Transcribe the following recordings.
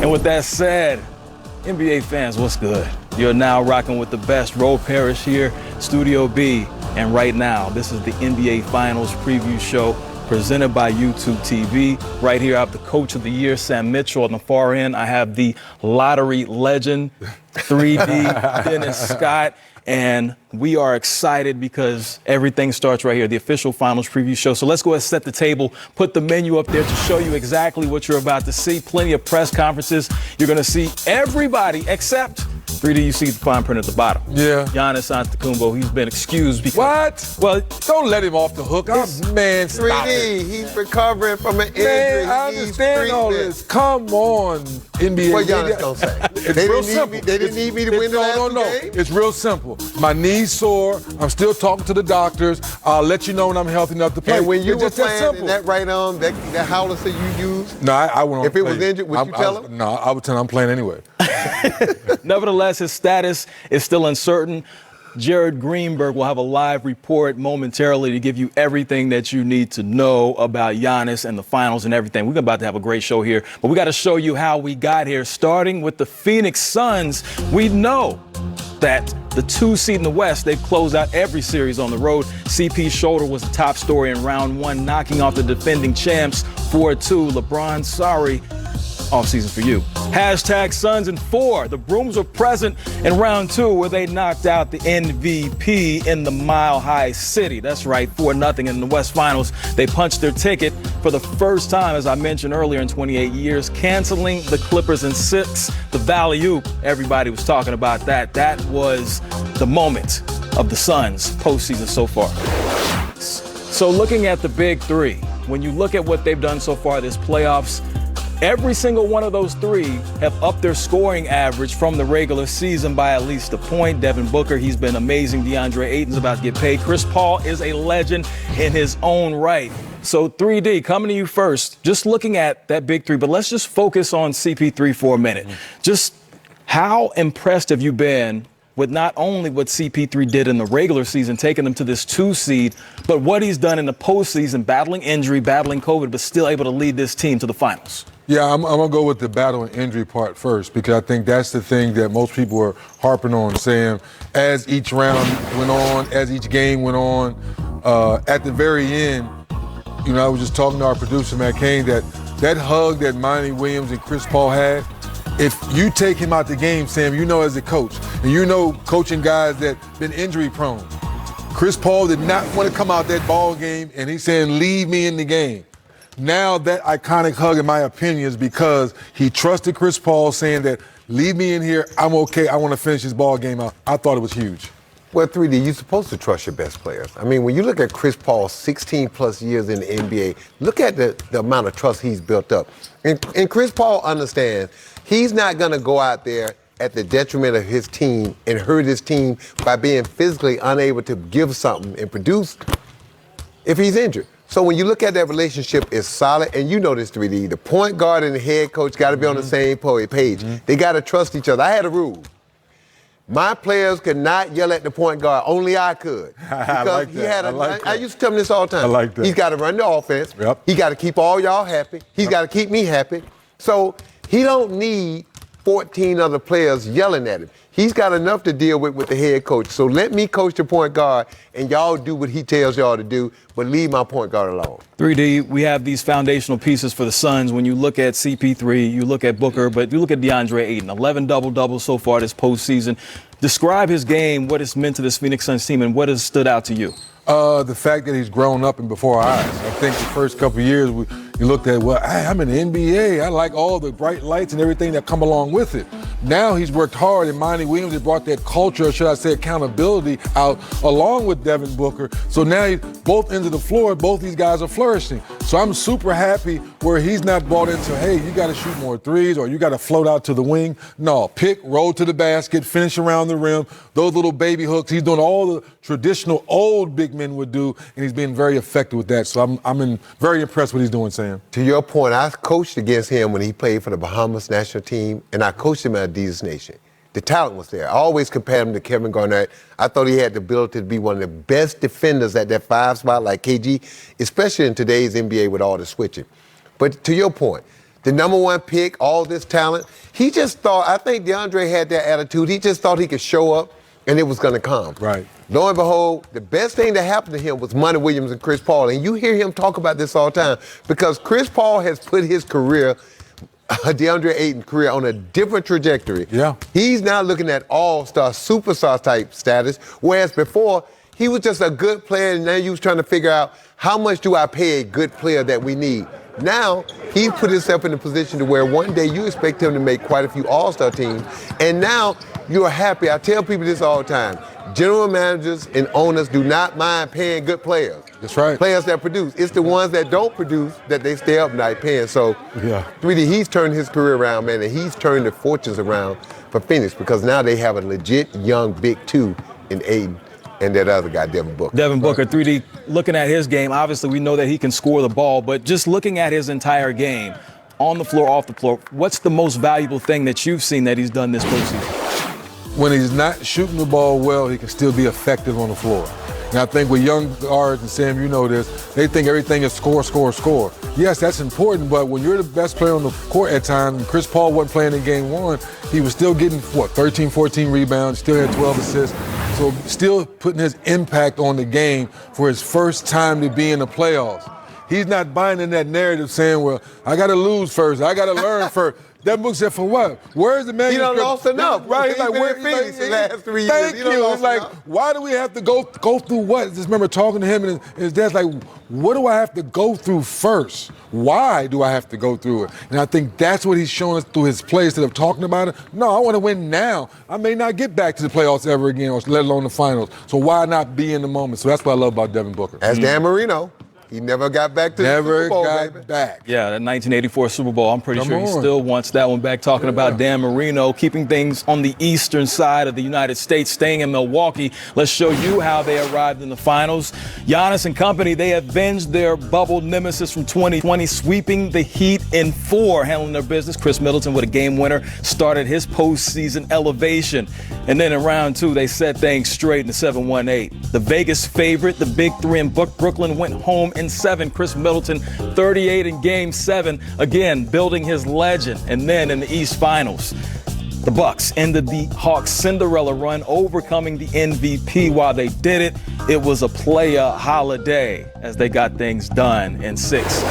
And with that said, NBA fans, what's good? You're now rocking with the best. Roll Parrish here, Studio B. And right now, this is the NBA Finals preview show presented by YouTube TV. Right here, I have the Coach of the Year, Sam Mitchell. On the far end, I have the lottery legend, 3D, Dennis Scott. And we are excited because everything starts right here, the official Finals preview show. So let's go ahead and set the table, put the menu up there to show you exactly what you're about to see. Plenty of press conferences. You're going to see everybody except 3D, you see the fine print at the bottom. Yeah. Giannis Antetokounmpo, he's been excused because... What? Well, don't let him off the hook. Man, stop 3D, it. he's recovering from an injury. Man, I understand all this. Come on, NBA. What Giannis gonna say? It's real simple. They didn't need me to win the last game? It's real simple. My knee's sore. I'm still talking to the doctors. I'll let you know when I'm healthy enough to play. And when you it's were just that playing simple. in that right arm, that howler that you used? No, I went on. If it was injured, would you tell him? No, I would tell him I'm playing anyway. Nevertheless, his status is still uncertain. Jared Greenberg will have a live report momentarily to give you everything that you need to know about Giannis and the finals and everything. We're about to have a great show here, but we got to show you how we got here, starting with the Phoenix Suns. We know that the 2 seed in the West, they've closed out every series on the road. CP's shoulder was the top story in round 1, knocking off the defending champs 4-2. LeBron, sorry. Off season for you. Hashtag Suns in 4. The Brooms were present in round 2 where they knocked out the MVP in the Mile High City. That's right, 4-0 in the West Finals. They punched their ticket for the first time, as I mentioned earlier, in 28 years, canceling the Clippers in 6. The Valley-oop, everybody was talking about that. That was the moment of the Suns postseason so far. So looking at the big 3, when you look at what they've done so far this playoffs, every single one of those 3 have upped their scoring average from the regular season by at least a point. Devin Booker, he's been amazing. DeAndre Ayton's about to get paid. Chris Paul is a legend in his own right. So 3D, coming to you first, just looking at that big 3, but let's just focus on CP3 for a minute. Just how impressed have you been with not only what CP3 did in the regular season, taking them to this 2 seed, but what he's done in the postseason, battling injury, battling COVID, but still able to lead this team to the finals? Yeah, I'm going to go with the battle and injury part first because I think that's the thing that most people are harping on, saying as each round went on, as each game went on, at the very end, you know, I was just talking to our producer, Matt Kane, that hug that Monty Williams and Chris Paul had, if you take him out the game, Sam, you know as a coach, and you know coaching guys that been injury prone, Chris Paul did not want to come out that ball game, and he's saying, leave me in the game. Now that iconic hug, in my opinion, is because he trusted Chris Paul, saying that, leave me in here, I'm okay, I want to finish this ball game out. I thought it was huge. Well, 3D, you're supposed to trust your best players. I mean, when you look at Chris Paul, 16-plus years in the NBA, look at the amount of trust he's built up. And Chris Paul understands he's not going to go out there at the detriment of his team and hurt his team by being physically unable to give something and produce if he's injured. So when you look at that relationship, it's solid, and you know this, 3D. The point guard and the head coach got to be on the same page. They got to trust each other. I had a rule. My players could not yell at the point guard. Only I could. Because I like that. I used to tell him this all the time. I like that. He's got to run the offense. Yep. He got to keep all y'all happy. He's got to keep me happy. So he don't need 14 other players yelling at him. He's got enough to deal with the head coach. So let me coach the point guard, and y'all do what he tells y'all to do, but leave my point guard alone. 3D, we have these foundational pieces for the Suns. When you look at CP3, you look at Booker, but you look at DeAndre Ayton, 11 double-doubles so far this postseason. Describe his game, what it's meant to this Phoenix Suns team, and what has stood out to you. The fact that he's grown up and before our eyes. I think the first couple of years, you looked at, well, hey, I'm in the NBA. I like all the bright lights and everything that come along with it. Now he's worked hard, and Monty Williams has brought that culture, or should I say accountability, out along with Devin Booker. So now both ends of the floor, both these guys are flourishing. So I'm super happy where he's not bought into, hey, you got to shoot more threes or you got to float out to the wing. No, pick, roll to the basket, finish around the rim. Those little baby hooks, he's doing all the traditional old big men would do, and he's been very effective with that. So I'm very impressed with what he's doing, Sam. To your point, I coached against him when he played for the Bahamas national team, and I coached him at Adidas Nation. The talent was there. I always compared him to Kevin Garnett. I thought he had the ability to be one of the best defenders at that 5 spot like KG, especially in today's NBA with all the switching. But to your point, the number one pick, all this talent. He just thought, I think DeAndre had that attitude. He just thought he could show up and it was going to come. Right. Lo and behold, the best thing that happened to him was Monty Williams and Chris Paul. And you hear him talk about this all the time because Chris Paul has put his career, DeAndre Ayton's career, on a different trajectory. Yeah. He's now looking at all-star, superstar type status, whereas before, he was just a good player, and now you was trying to figure out how much do I pay a good player that we need. Now, he's put himself in a position to where one day you expect him to make quite a few all-star teams, and now you're happy. I tell people this all the time. General managers and owners do not mind paying good players. That's right. Players that produce. It's the ones that don't produce that they stay up night paying. So, really, he's turned his career around, man, and he's turned the fortunes around for Phoenix because now they have a legit young big two in Ayton and that other guy, Devin Booker. Devin Booker, 3D, looking at his game, obviously we know that he can score the ball, but just looking at his entire game, on the floor, off the floor, what's the most valuable thing that you've seen that he's done this postseason? When he's not shooting the ball well, he can still be effective on the floor. And I think with young guards, and Sam, you know this, they think everything is score, score, score. Yes, that's important, but when you're the best player on the court at times, and Chris Paul wasn't playing in game one, he was still getting, 13, 14 rebounds, still had 12 assists. So still putting his impact on the game for his first time to be in the playoffs. He's not buying in that narrative saying, well, I got to lose first, I got to learn first. That book said for what? Where's the man? He done lost enough. Right? He's like, where Phoenix the last 3 years? Thank you. It's like, why do we have to go through what? I just remember talking to him and his dad's like, what do I have to go through first? Why do I have to go through it? And I think that's what he's showing us through his play instead of talking about it. No, I want to win now. I may not get back to the playoffs ever again, or let alone the finals. So why not be in the moment? So that's what I love about Devin Booker. As Dan Marino. He never got back to the Super Bowl, baby. Back. Yeah, that 1984 Super Bowl. I'm pretty sure he still wants that one back. Talking about Dan Marino, keeping things on the eastern side of the United States, staying in Milwaukee. Let's show you how they arrived in the finals. Giannis and company, they avenged their bubble nemesis from 2020, sweeping the Heat in 4, handling their business. Chris Middleton with a game winner started his postseason elevation. And then in round 2, they set things straight in the 7-1-8. The Vegas favorite, the Big Three in Brooklyn, went home in 7. Chris Middleton, 38 in Game 7, again building his legend. And then in the East Finals, the Bucks ended the Hawks' Cinderella run, overcoming the MVP. While they did it, it was a player holiday as they got things done in 6.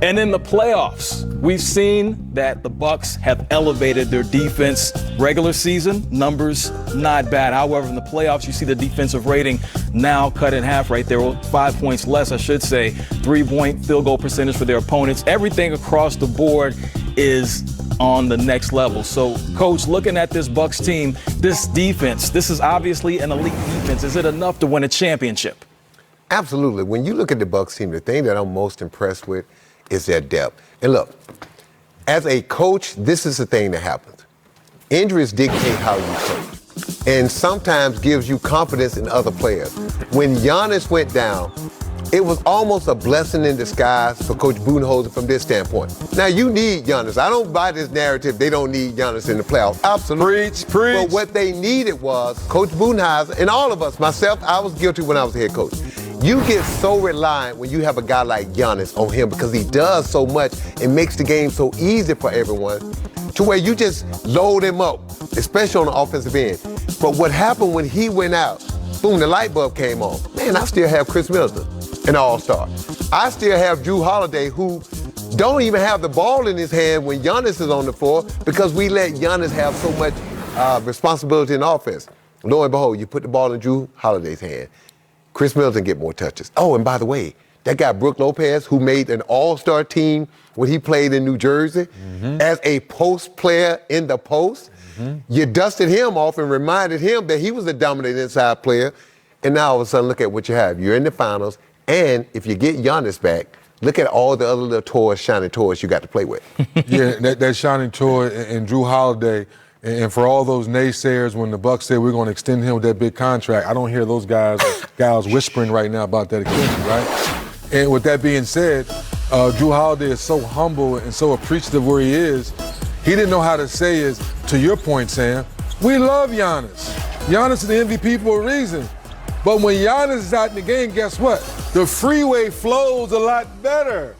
And in the playoffs, we've seen that the Bucks have elevated their defense. Regular season numbers not bad. However, in the playoffs, you see the defensive rating now cut in half right there, 5 points less, I should say. 3-point field goal percentage for their opponents. Everything across the board is on the next level. So, Coach, looking at this Bucks team, this defense, this is obviously an elite defense. Is it enough to win a championship? Absolutely. When you look at the Bucks team, the thing that I'm most impressed with is their depth. And look, as a coach, this is the thing that happens. Injuries dictate how you play, and sometimes gives you confidence in other players. When Giannis went down, it was almost a blessing in disguise for Coach Budenholzer from this standpoint. Now, you need Giannis. I don't buy this narrative they don't need Giannis in the playoffs. Absolutely. Preach. But what they needed was Coach Budenholzer, and all of us, myself, I was guilty when I was head coach. You get so reliant when you have a guy like Giannis on him because he does so much and makes the game so easy for everyone to where you just load him up, especially on the offensive end. But what happened when he went out, boom, the light bulb came on. Man, I still have Chris Middleton, an all-star. I still have Drew Holiday, who don't even have the ball in his hand when Giannis is on the floor because we let Giannis have so much responsibility in offense. Lo and behold, you put the ball in Drew Holiday's hand. Chris Middleton get more touches. Oh, and by the way, that guy Brook Lopez, who made an all-star team when he played in New Jersey as a post player in the post, you dusted him off and reminded him that he was a dominant inside player. And now all of a sudden, look at what you have. You're in the finals, and if you get Giannis back, look at all the other little toys, shiny toys you got to play with. Yeah, that shining toy and Drew Holiday. And for all those naysayers, when the Bucks say we're going to extend him with that big contract, I don't hear those gals whispering right now about that extension, right? And with that being said, Drew Holiday is so humble and so appreciative where he is. He didn't know how to say is, to your point, Sam, we love Giannis. Giannis is the MVP for a reason. But when Giannis is out in the game, guess what? The freeway flows a lot better.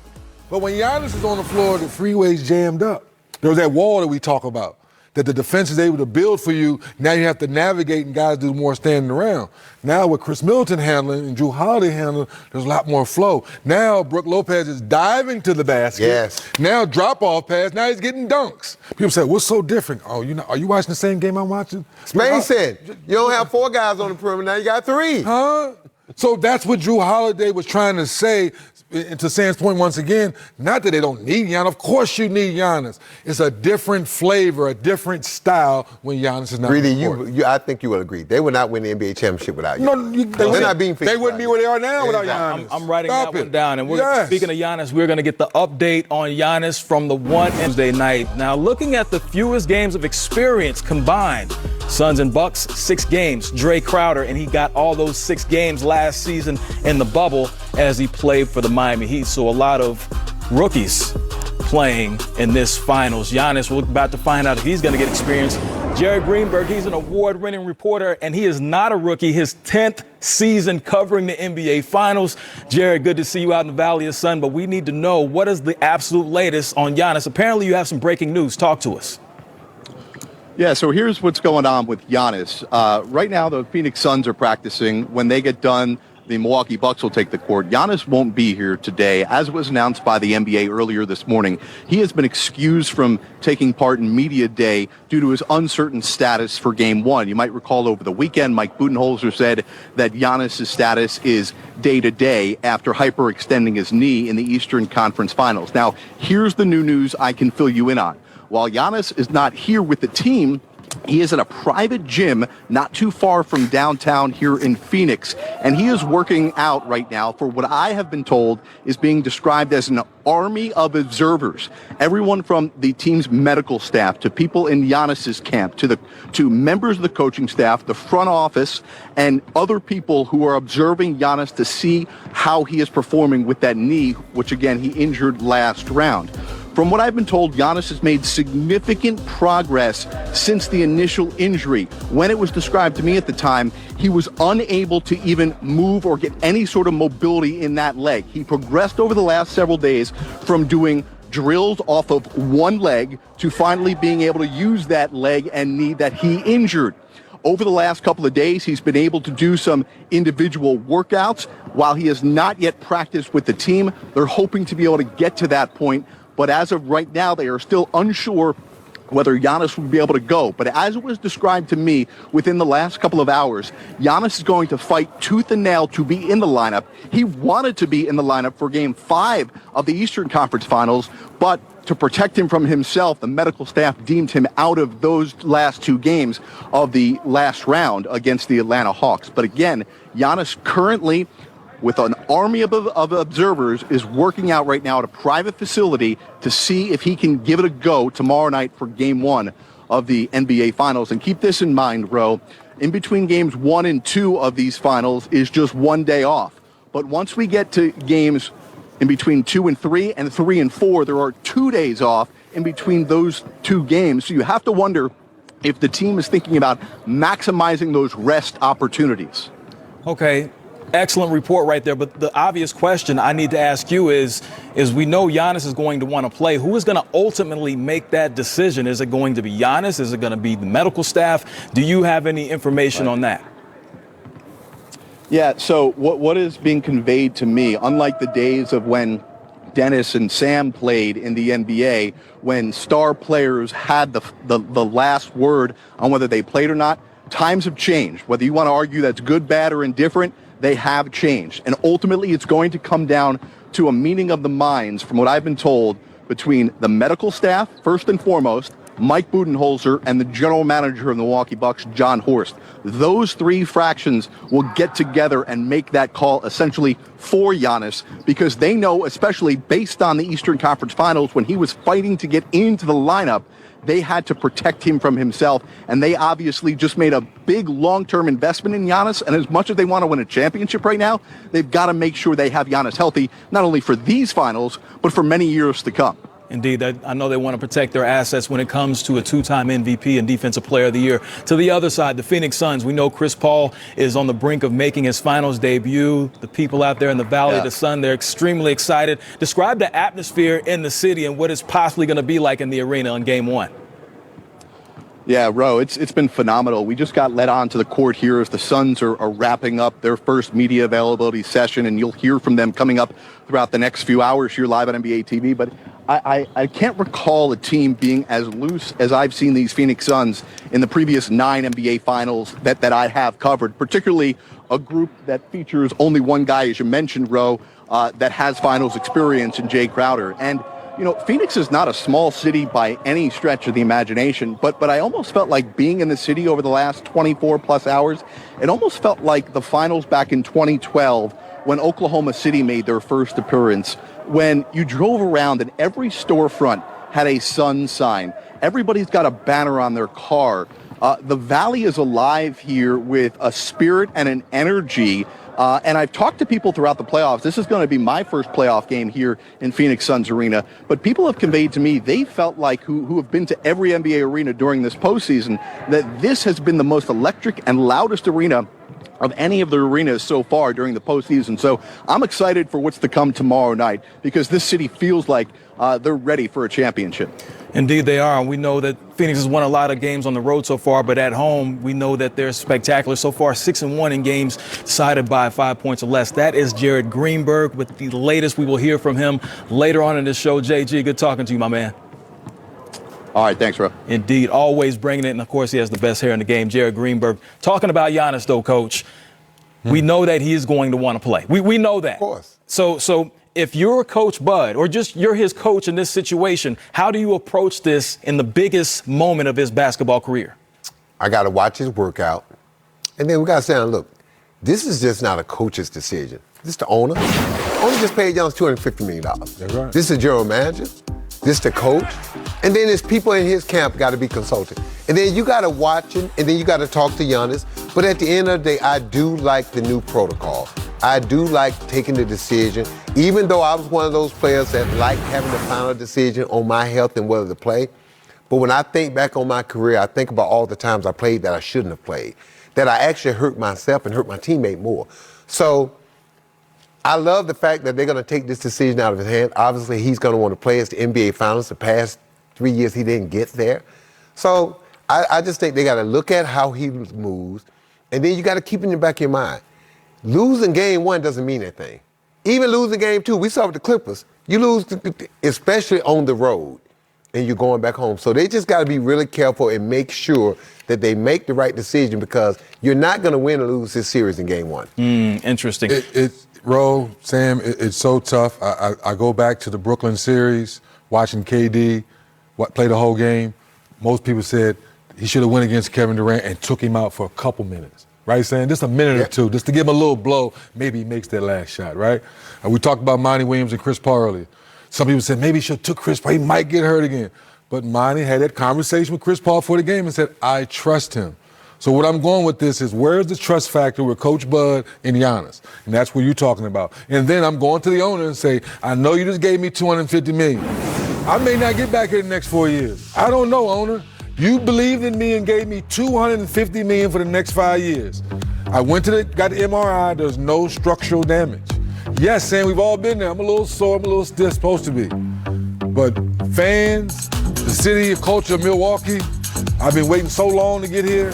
But when Giannis is on the floor, the freeway's jammed up. There's that wall that we talk about, that the defense is able to build for you. Now you have to navigate, and guys do more standing around. Now with Chris Middleton handling and Drew Holiday handling, there's a lot more flow. Now Brook Lopez is diving to the basket. Yes. Now drop-off pass. Now he's getting dunks. People say, what's so different? Oh, are you watching the same game I'm watching? Spain said, you don't have 4 guys on the perimeter, now you got 3. Huh? So that's what Drew Holiday was trying to say. And to Sam's point once again, not that they don't need Giannis. Of course you need Giannis. It's a different flavor, a different style when Giannis is not on the court. I think you will agree. They would not win the NBA championship without Giannis. They're not being They wouldn't be where they are now without Giannis. I'm writing that one down. And speaking of Giannis, we're going to get the update on Giannis from the one Wednesday night. Now, looking at the fewest games of experience combined, Suns and Bucks, 6 games. Dre Crowder, and he got all those 6 games last season in the bubble as he played for the Miami Heat. So a lot of rookies playing in this finals. Giannis, we're about to find out if he's going to get experience. Jared Greenberg, he's an award-winning reporter, and he is not a rookie. His 10th season covering the NBA Finals. Jared, good to see you out in the Valley of Sun, but we need to know, what is the absolute latest on Giannis? Apparently you have some breaking news. Talk to us. Yeah, so here's what's going on with Giannis. Right now, the Phoenix Suns are practicing. When they get done, the Milwaukee Bucks will take the court. Giannis won't be here today. As was announced by the NBA earlier this morning, he has been excused from taking part in media day due to his uncertain status for Game 1. You might recall over the weekend, Mike Budenholzer said that Giannis' status is day-to-day after hyperextending his knee in the Eastern Conference Finals. Now, here's the new news I can fill you in on. While Giannis is not here with the team, he is at a private gym not too far from downtown here in Phoenix, and he is working out right now for what I have been told is being described as an army of observers. Everyone from the team's medical staff to people in Giannis's camp to members of the coaching staff, the front office, and other people who are observing Giannis to see how he is performing with that knee, which again he injured last round. From what I've been told, Giannis has made significant progress since the initial injury. When it was described to me at the time, he was unable to even move or get any sort of mobility in that leg. He progressed over the last several days from doing drills off of one leg to finally being able to use that leg and knee that he injured. Over the last couple of days, he's been able to do some individual workouts. While he has not yet practiced with the team, they're hoping to be able to get to that point. But as of right now, they are still unsure whether Giannis will be able to go. But as it was described to me within the last couple of hours, Giannis is going to fight tooth and nail to be in the lineup. He wanted to be in the lineup for Game 5 of the Eastern Conference Finals, but to protect him from himself, the medical staff deemed him out of those last 2 games of the last round against the Atlanta Hawks. But again, Giannis currently, with an army of observers, is working out right now at a private facility to see if he can give it a go tomorrow night for Game 1 of the NBA Finals. And keep this in mind, Ro, in between Games 1 and 2 of these finals is just 1 day off. But once we get to games in between 2 and 3 and 3 and 4, there are 2 days off in between those 2 games. So you have to wonder if the team is thinking about maximizing those rest opportunities. Okay. Excellent report right there. But the obvious question I need to ask you is we know Giannis is going to want to play. Who is going to ultimately make that decision? Is it going to be Giannis? Is it going to be the medical staff? Do you have any information on that? Yeah, so what is being conveyed to me, unlike the days of when Dennis and Sam played in the NBA, when star players had the last word on whether they played or not, times have changed. Whether you want to argue that's good, bad, or indifferent, they have changed. And ultimately, it's going to come down to a meeting of the minds, from what I've been told, between the medical staff, first and foremost, Mike Budenholzer, and the general manager of the Milwaukee Bucks, John Horst. Those 3 fractions will get together and make that call essentially for Giannis, because they know, especially based on the Eastern Conference Finals, when he was fighting to get into the lineup, they had to protect him from himself, and they obviously just made a big long-term investment in Giannis, and as much as they want to win a championship right now, they've got to make sure they have Giannis healthy, not only for these finals, but for many years to come. Indeed, I know they want to protect their assets when it comes to a two-time MVP and Defensive Player of the Year. To the other side, the Phoenix Suns, we know Chris Paul is on the brink of making his finals debut. The people out there in the Valley of the Sun, they're extremely excited. Describe the atmosphere in the city and what it's possibly going to be like in the arena on Game 1. Yeah, Ro, it's been phenomenal. We just got let onto the court here as the Suns are wrapping up their first media availability session, and you'll hear from them coming up throughout the next few hours here live on NBA TV. But I can't recall a team being as loose as I've seen these Phoenix Suns in the previous 9 NBA finals that I have covered, particularly a group that features only one guy, as you mentioned, Ro, that has finals experience in Jay Crowder. And you know, Phoenix is not a small city by any stretch of the imagination, but I almost felt like being in the city over the last 24 plus hours, it almost felt like the finals back in 2012 when Oklahoma City made their first appearance, when you drove around and every storefront had a Sun sign. Everybody's got a banner on their car. The Valley is alive here with a spirit and an energy. And I've talked to people throughout the playoffs. This is going to be my first playoff game here in Phoenix Suns Arena. But people have conveyed to me they felt like, who have been to every NBA arena during this postseason, that this has been the most electric and loudest arena of any of the arenas so far during the postseason. So I'm excited for what's to come tomorrow night because this city feels like they're ready for a championship. Indeed, they are. And we know that Phoenix has won a lot of games on the road so far, but at home, we know that they're spectacular. So far, 6-1 in games decided by 5 points or less. That is Jared Greenberg. With the latest, we will hear from him later on in the show. JG, good talking to you, my man. All right, thanks, Ro. Indeed, always bringing it. And, of course, he has the best hair in the game, Jared Greenberg. Talking about Giannis, though, Coach, we know that he is going to want to play. We know that. Of course. So if you're Coach Bud or just you're his coach in this situation, how do you approach this in the biggest moment of his basketball career? I got to watch his workout. And then we got to say, look, this is just not a coach's decision. This is the owner. The owner just paid Giannis $250 million. That's right. This is the general manager. This is the coach. And then there's people in his camp got to be consulted. And then you got to watch him, and then you got to talk to Giannis. But at the end of the day, I do like the new protocol. I do like taking the decision, even though I was one of those players that liked having the final decision on my health and whether to play. But when I think back on my career, I think about all the times I played that I shouldn't have played, that I actually hurt myself and hurt my teammate more. So I love the fact that they're going to take this decision out of his hand. Obviously, he's going to want to play as the NBA Finals. The past 3 years, he didn't get there. So I just think they got to look at how he moves, and then you got to keep in the back of your mind. Losing game 1 doesn't mean anything. Even losing game 2, we saw with the Clippers, you lose, especially on the road, and you're going back home. So they just got to be really careful and make sure that they make the right decision because you're not going to win or lose this series in game 1. Interesting. Ro, Sam, it's so tough. I go back to the Brooklyn series, watching KD play the whole game. Most people said he should have went against Kevin Durant and took him out for a couple minutes. Right, Sam? Just a minute or two, just to give him a little blow. Maybe he makes that last shot, right? And we talked about Monty Williams and Chris Paul earlier. Some people said maybe he should have took Chris Paul. He might get hurt again. But Monty had that conversation with Chris Paul for the game and said, I trust him. So what I'm going with this is where's the trust factor with Coach Bud and Giannis? And that's what you're talking about. And then I'm going to the owner and say, I know you just gave me $250 million. I may not get back here the next 4 years. I don't know, owner. You believed in me and gave me $250 million for the next 5 years. I got the MRI, there's no structural damage. Yes, Sam, we've all been there. I'm a little sore, I'm a little stiff, supposed to be. But fans, the city, culture of Milwaukee, I've been waiting so long to get here.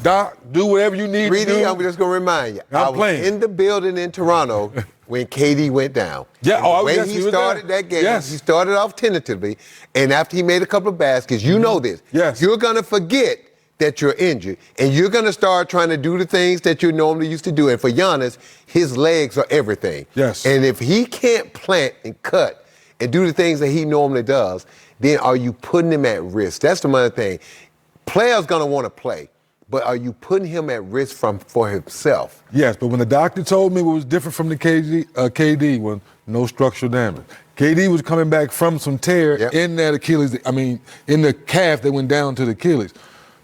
Doc, do whatever you need to do. I'm just going to remind you. I was in the building in Toronto when KD went down. Yeah, when he started that game, he started off tentatively, and after he made a couple of baskets, you know this. Yes. You're going to forget that you're injured, and you're going to start trying to do the things that you normally used to do. And for Giannis, his legs are everything. Yes. And if he can't plant and cut and do the things that he normally does, then are you putting him at risk? That's the other thing. Players going to want to play. But are you putting him at risk for himself? Yes, but when the doctor told me it was different from the KD was no structural damage. KD was coming back from some tear in that Achilles, in the calf that went down to the Achilles.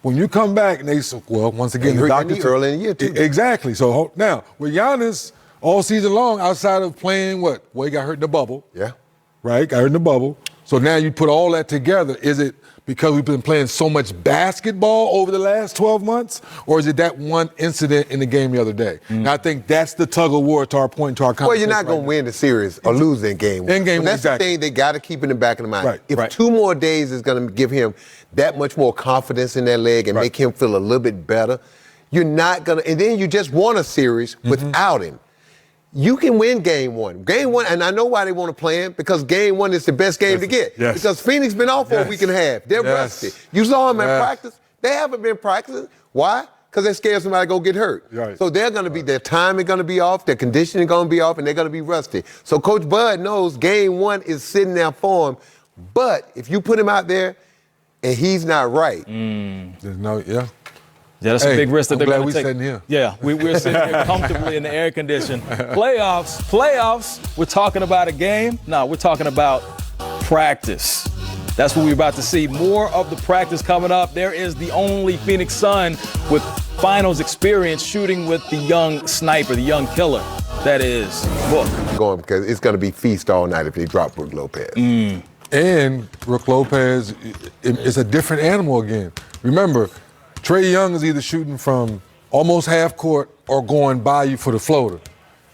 When you come back, and they said, well, once again, the doctor early in the year, too. Exactly. So now, with Giannis, all season long, outside of playing Well, he got hurt in the bubble. Yeah. Right? Got hurt in the bubble. So now you put all that together. Is it because we've been playing so much basketball over the last 12 months, or is it that one incident in the game the other day? And I think that's the tug of war to our point, to our conversation. Well, you're not going to win the series or lose in game one. In game one, that's exactly. the thing they got to keep in the back of the mind. Right, if right. 2 more days is going to give him that much more confidence in that leg and Right. make him feel a little bit better, you're not going to, and then you just won a series without him. You can win game one. Game one, and I know why they want to play him, because game one is the best game to get. Yes. Because Phoenix been off for a week and a half. They're Yes. rusty. You saw them in Yes. practice. They haven't been practicing. Why? Because they're scared somebody go get hurt. Right. So they're going to be, their timing going to be off, their conditioning going to be off, and they're going to be rusty. So Coach Bud knows game one is sitting there for him. But if you put him out there and he's not right, There's no, yeah. Yeah, that's a Hey, big risk that I'm they're glad going we to take. sitting here. Yeah, we're sitting here comfortably in the air condition. Playoffs. We're talking about a game. No, we're talking about practice. That's what we're about to see. More of the practice coming up. There is the only Phoenix Sun with finals experience shooting with the young sniper, the young killer. That is Book. going, because it's going to be feast all night if they drop Brook Lopez. And Brook Lopez is a different animal again. Remember, Trae Young is either shooting from almost half court or going by you for the floater.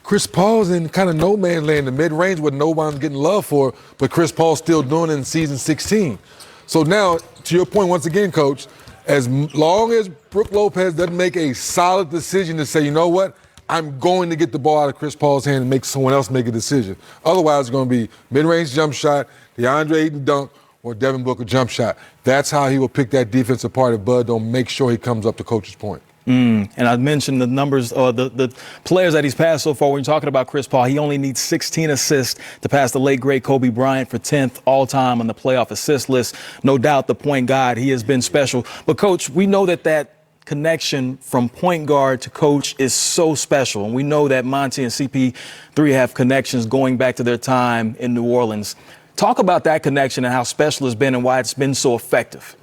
Chris Paul's in kind of no man's land, the mid-range where no one's getting love for, but Chris Paul's still doing it in season 16. So now, to your point once again, Coach, as long as Brook Lopez doesn't make a solid decision to say, you know what, I'm going to get the ball out of Chris Paul's hand and make someone else make a decision. Otherwise, it's going to be mid-range jump shot, DeAndre Ayton dunk, or Devin Booker jump shot. That's how he will pick that defense apart if Bud don't make sure he comes up to Coach's point. And I mentioned the numbers, the players that he's passed so far. When you're talking about Chris Paul, he only needs 16 assists to pass the late, great Kobe Bryant for 10th all-time on the playoff assist list. No doubt the point guard, he has been special. But, Coach, we know that connection from point guard to coach is so special. And we know that Monty and CP3 have connections going back to their time in New Orleans. Talk about that connection and how special it's been and why it's been so effective.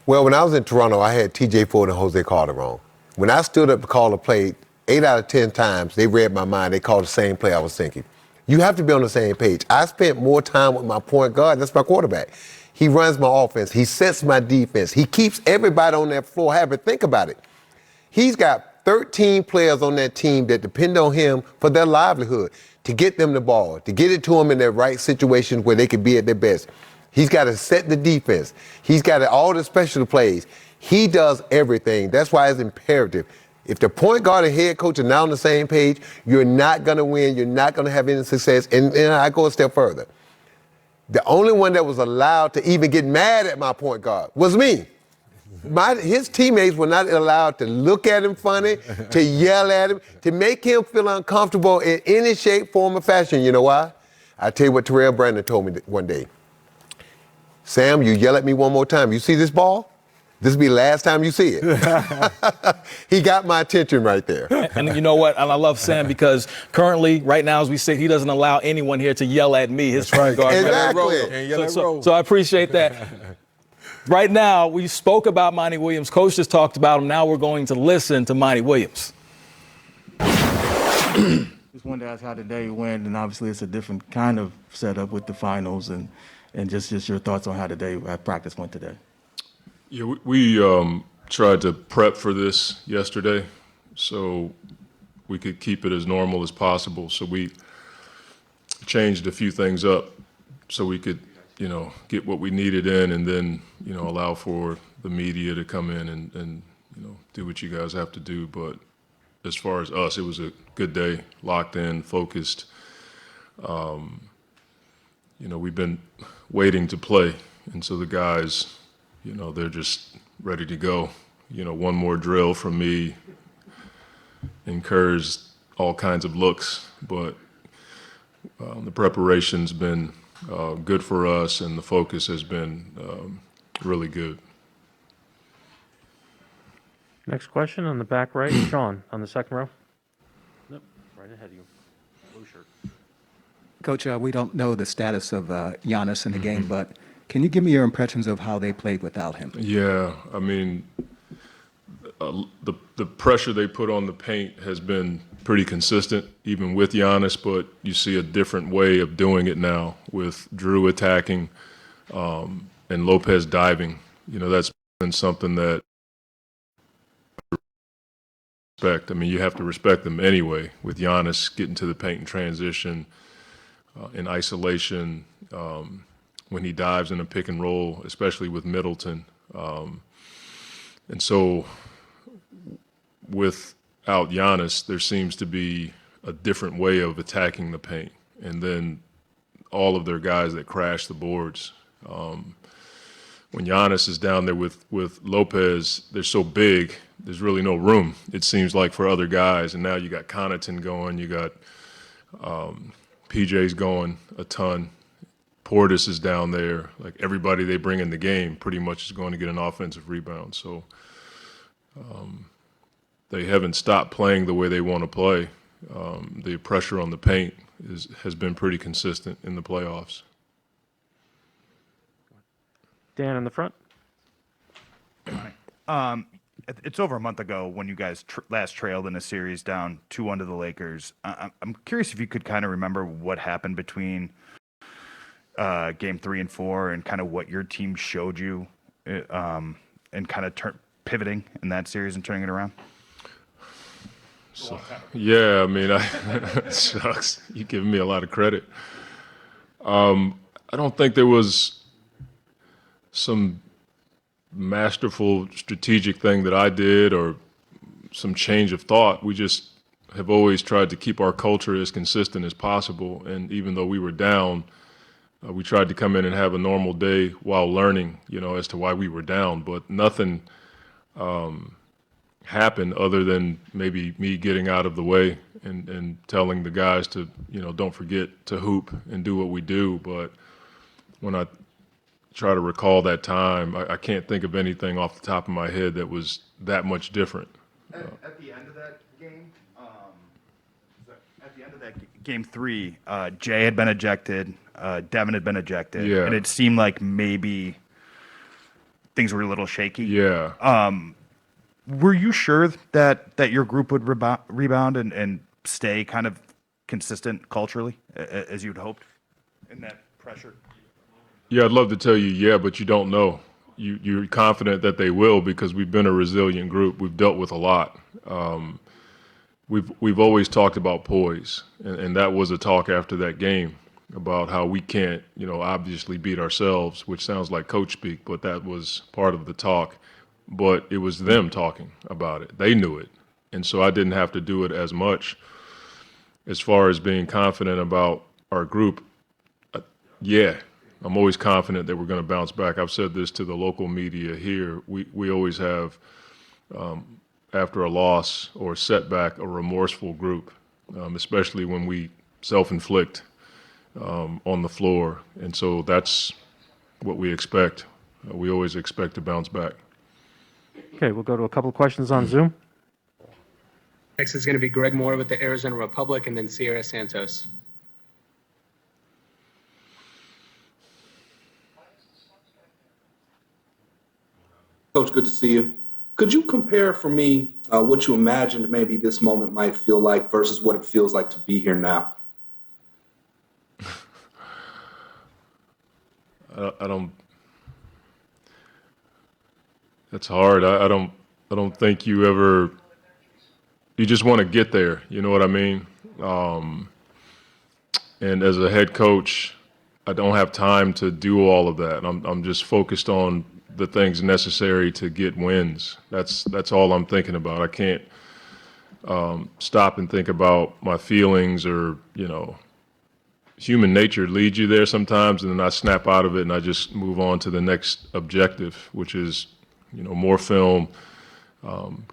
Well, when I was in Toronto, I had TJ Ford and Jose Calderon. When I stood up to call a play, 8 out of 10 times, they read my mind. They called the same play I was thinking. You have to be on the same page. I spent more time with my point guard. That's my quarterback. He runs my offense. He sets my defense. He keeps everybody on that floor happy. Think about it. He's got 13 players on that team that depend on him for their livelihood, to get them the ball, to get it to them in their right situation where they can be at their best. He's got to set the defense. He's got all the special plays. He does everything. That's why it's imperative. If the point guard and head coach are not on the same page, you're not going to win. You're not going to have any success. And I go a step further. The only one that was allowed to even get mad at my point guard was me. His teammates were not allowed to look at him funny, to yell at him, to make him feel uncomfortable in any shape, form, or fashion. You know why? I tell you what Terrell Brandon told me one day. Sam, you yell at me one more time. You see this ball? This will be the last time you see it. He got my attention right there. And you know what? And I love Sam because currently, right now, as we sit, he doesn't allow anyone here to yell at me. His point guard. Exactly. So I appreciate that. Right now, we spoke about Monty Williams. Coach just talked about him. Now we're going to listen to Monty Williams. Just wanted to ask how today went, and obviously it's a different kind of setup with the finals, and just your thoughts on how today practice went today. Yeah, we tried to prep for this yesterday so we could keep it as normal as possible. So we changed a few things up so we could, get what we needed in and then, allow for the media to come in and do what you guys have to do. But as far as us, it was a good day, locked in, focused. We've been waiting to play. And so the guys, they're just ready to go. One more drill from me incurs all kinds of looks, but the preparation's been good for us, and the focus has been really good. Next question on the back right, Sean, on the second row. Nope, right ahead of you. Blue shirt. Coach, we don't know the status of Giannis in the game, but can you give me your impressions of how they played without him? Yeah, I mean, the pressure they put on the paint has been pretty consistent, even with Giannis, but you see a different way of doing it now with Drew attacking and Lopez diving. That's been something that respect. I mean, you have to respect them anyway. With Giannis getting to the paint in transition, in isolation, when he dives in a pick and roll, especially with Middleton. And so without Giannis, there seems to be a different way of attacking the paint. And then all of their guys that crash the boards. When Giannis is down there with Lopez, they're so big, there's really no room, it seems like, for other guys. And now you got Connaughton going, you got PJ's going a ton. Portis is down there. Like, everybody they bring in the game pretty much is going to get an offensive rebound. So they haven't stopped playing the way they want to play. The pressure on the paint has been pretty consistent in the playoffs. Dan in the front. It's over a month ago when you guys last trailed in a series down 2-1 to the Lakers. I'm curious if you could kind of remember what happened between game 3 and 4 and kind of what your team showed you and kind of pivoting in that series and turning it around. So, yeah, I mean, it sucks. You're giving me a lot of credit. I don't think there was some masterful strategic thing that I did or some change of thought. We just have always tried to keep our culture as consistent as possible. And even though we were down, we tried to come in and have a normal day while learning, as to why we were down. But nothing happened other than maybe me getting out of the way and telling the guys to, don't forget to hoop and do what we do. But when I try to recall that time, I can't think of anything off the top of my head that was that much different. At the end of that game, game 3, Jay had been ejected, Devin had been ejected, Yeah. and it seemed like maybe things were a little shaky. Yeah. Were you sure that your group would rebound and stay kind of consistent culturally as you'd hoped in that pressure? Yeah, I'd love to tell you, yeah, but you don't know. You're confident that they will because we've been a resilient group. We've dealt with a lot. We've always talked about poise, and that was a talk after that game about how we can't, obviously beat ourselves, which sounds like coach speak, but that was part of the talk. But it was them talking about it. They knew it. And so I didn't have to do it as much. As far as being confident about our group, yeah, I'm always confident that we're going to bounce back. I've said this to the local media here. We always have, after a loss or a setback, a remorseful group, especially when we self-inflict on the floor. And so that's what we expect. We always expect to bounce back. Okay, we'll go to a couple of questions on Zoom. Next is going to be Greg Moore with the Arizona Republic, and then Sierra Santos. Coach, good to see you. Could you compare for me what you imagined maybe this moment might feel like versus what it feels like to be here now? I don't. That's hard. I don't think you ever. You just want to get there. You know what I mean? And as a head coach, I don't have time to do all of that. I'm just focused on the things necessary to get wins. That's all I'm thinking about. I can't stop and think about my feelings or, human nature leads you there sometimes, and then I snap out of it and I just move on to the next objective, which is, more film,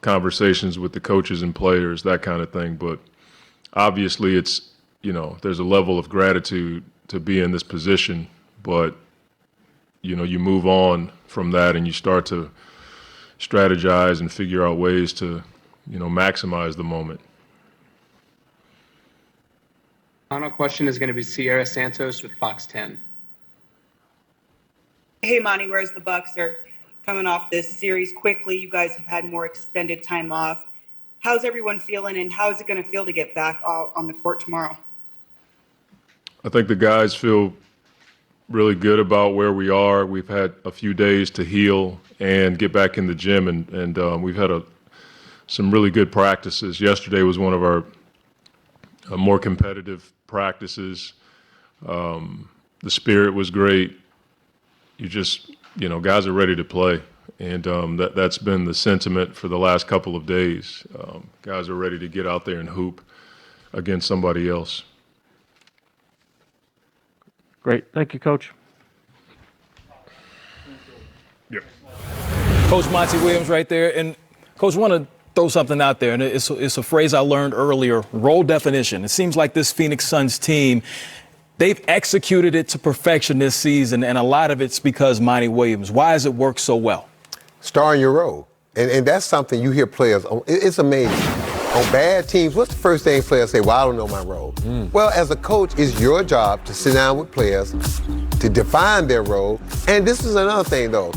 conversations with the coaches and players, that kind of thing. But obviously it's, there's a level of gratitude to be in this position, but, you move on from that and you start to strategize and figure out ways to, maximize the moment. Final question is going to be Sierra Santos with Fox 10. Hey, Monty, whereas the Bucks are coming off this series quickly, you guys have had more extended time off. How's everyone feeling, and how is it going to feel to get back on the court tomorrow? I think the guys feel really good about where we are. We've had a few days to heal and get back in the gym, and we've had some really good practices. Yesterday was one of our more competitive practices. The spirit was great. Guys are ready to play. And that's been the sentiment for the last couple of days. Guys are ready to get out there and hoop against somebody else. Great. Thank you, Coach. Yep. Coach Monty Williams right there. And, Coach, I want to throw something out there, and it's a phrase I learned earlier, role definition. It seems like this Phoenix Suns team, they've executed it to perfection this season, and a lot of it's because Monty Williams. Why has it worked so well? Star in your role. And that's something you hear players on. It's amazing. On bad teams, what's the first thing players say? Well, I don't know my role. Well, as a coach, it's your job to sit down with players, to define their role. And this is another thing, though.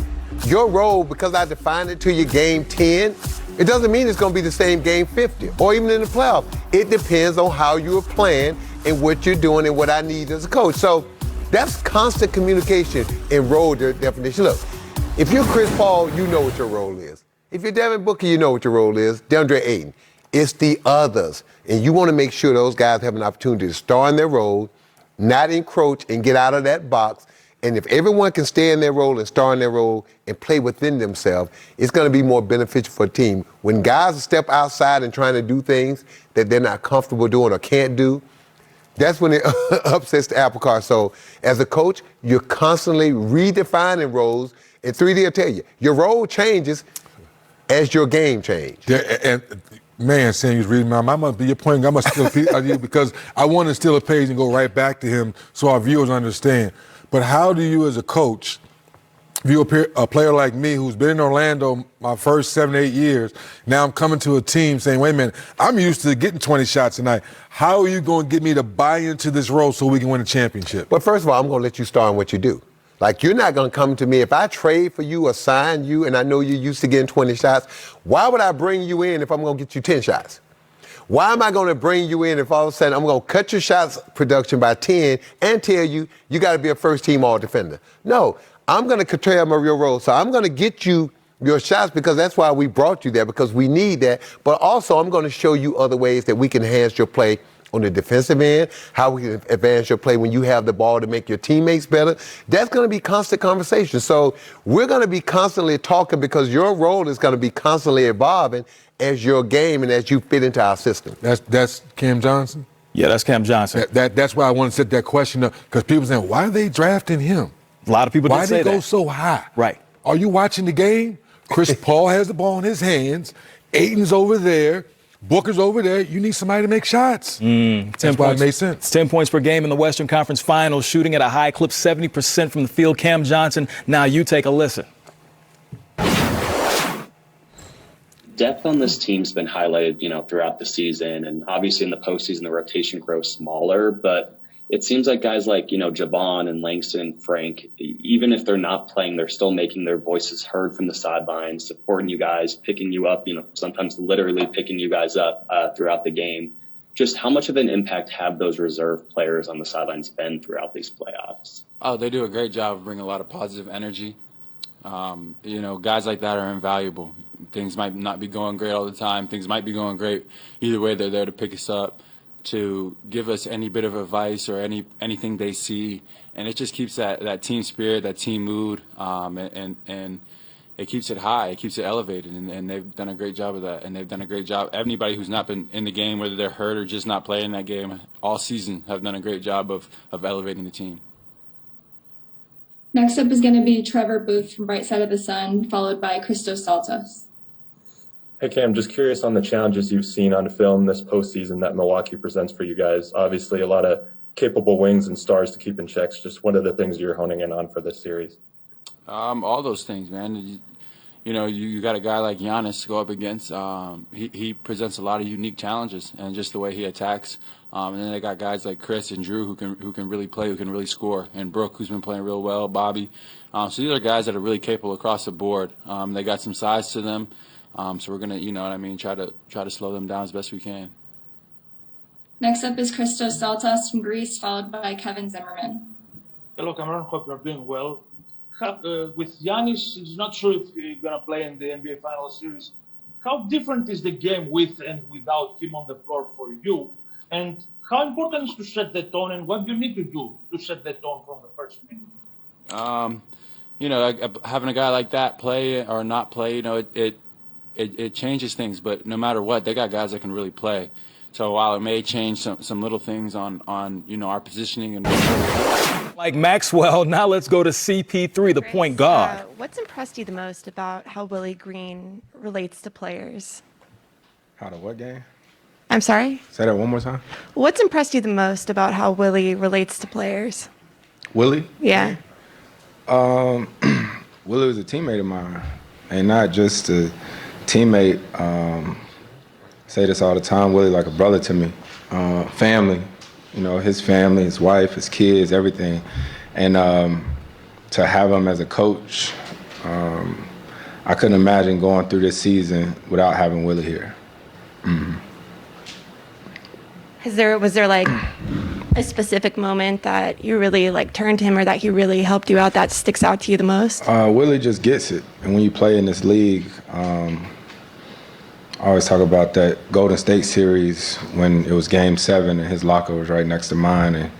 Your role, because I defined it to you game 10, it doesn't mean it's going to be the same game 50 or even in the playoffs. It depends on how you are playing and what you're doing and what I need as a coach. So that's constant communication and role definition. Look, if you're Chris Paul, you know what your role is. If you're Devin Booker, you know what your role is. DeAndre Ayton. It's the others. And you want to make sure those guys have an opportunity to star in their role, not encroach and get out of that box. And if everyone can stay in their role and star in their role and play within themselves, it's going to be more beneficial for a team. When guys step outside and trying to do things that they're not comfortable doing or can't do, that's when it upsets the apple cart. So as a coach, you're constantly redefining roles. And 3D will tell you, your role changes as your game changes. Yeah, and man, Sam, you was reading my mind. Your point, I must steal a piece of you because I want to steal a page and go right back to him so our viewers understand. But how do you, as a coach, view a player like me who's been in Orlando my first 7, 8 years, now I'm coming to a team saying, wait a minute, I'm used to getting 20 shots a night. How are you going to get me to buy into this role so we can win a championship? Well, first of all, I'm going to let you star in what you do. Like, you're not going to come to me. If I trade for you or sign you and I know you're used to getting 20 shots, why would I bring you in if I'm going to get you 10 shots? Why am I going to bring you in if all of a sudden I'm going to cut your shots production by 10 and tell you you got to be a first-team all-defender? No, I'm going to curtail your role. So I'm going to get you your shots because that's why we brought you there, because we need that. But also I'm going to show you other ways that we can enhance your play on the defensive end, how we can advance your play when you have the ball to make your teammates better. That's going to be constant conversation. So we're going to be constantly talking because your role is going to be constantly evolving as your game and as you fit into our system. That's Cam Johnson? Yeah, that's Cam Johnson. That's why I want to set that question up, because people saying, why are they drafting him? A lot of people did say that. Why they go so high? Right. Are you watching the game? Chris Paul has the ball in his hands. Ayton's over there. Booker's over there. You need somebody to make shots. 10 That's why points. it made sense. It's 10 points per game in the Western Conference Finals, shooting at a high clip, 70% from the field. Cam Johnson, now you take a listen. Depth on this team's been highlighted, throughout the season, and obviously in the postseason, the rotation grows smaller, but it seems like guys like, Javon and Langston and Frank, even if they're not playing, they're still making their voices heard from the sidelines, supporting you guys, picking you up, sometimes literally picking you guys up throughout the game. Just how much of an impact have those reserve players on the sidelines been throughout these playoffs? Oh, they do a great job of bringing a lot of positive energy. Guys like that are invaluable. Things might not be going great all the time. Things might be going great. Either way, they're there to pick us up, to give us any bit of advice or anything they see. And it just keeps that team spirit, that team mood, and it keeps it high. It keeps it elevated. And they've done a great job of that. And they've done a great job. Anybody who's not been in the game, whether they're hurt or just not playing that game all season, have done a great job of elevating the team. Next up is going to be Trevor Booth from Bright Side of the Sun, followed by Christos Saltos. Hey, Cam, just curious on the challenges you've seen on film this postseason that Milwaukee presents for you guys. Obviously, a lot of capable wings and stars to keep in checks. Just what are the things you're honing in on for this series? All those things, man. You got a guy like Giannis to go up against. He presents a lot of unique challenges, and just the way he attacks. And then they got guys like Chris and Drew who can really play, who can really score, and Brooke, who's been playing real well, Bobby. So these are guys that are really capable across the board. They got some size to them, so we're gonna, try to slow them down as best we can. Next up is Christos Saltos from Greece, followed by Kevin Zimmerman. Hello, Cameron. Hope you're doing well. With Giannis, he's not sure if he's going to play in the NBA Finals series. How different is the game with and without him on the floor for you? And how important is to set the tone, and what do you need to do to set the tone from the first minute? Having a guy like that play or not play, it changes things. But no matter what, they got guys that can really play. So while it may change some little things on our positioning and like Maxwell, now let's go to CP3, the point guard. What's impressed you the most about how Willie Green relates to players? How to what game? I'm sorry? Say that one more time. What's impressed you the most about how Willie relates to players? Willie? Yeah. Willie was a teammate of mine, and not just a teammate. Say this all the time. Willie like a brother to me. Family, his family, his wife, his kids, everything. And to have him as a coach, I couldn't imagine going through this season without having Willie here. Mm-hmm. Was there like a specific moment that you really like turned to him or that he really helped you out that sticks out to you the most? Willie just gets it. And when you play in this league, I always talk about that Golden State series when it was Game 7 and his locker was right next to mine, and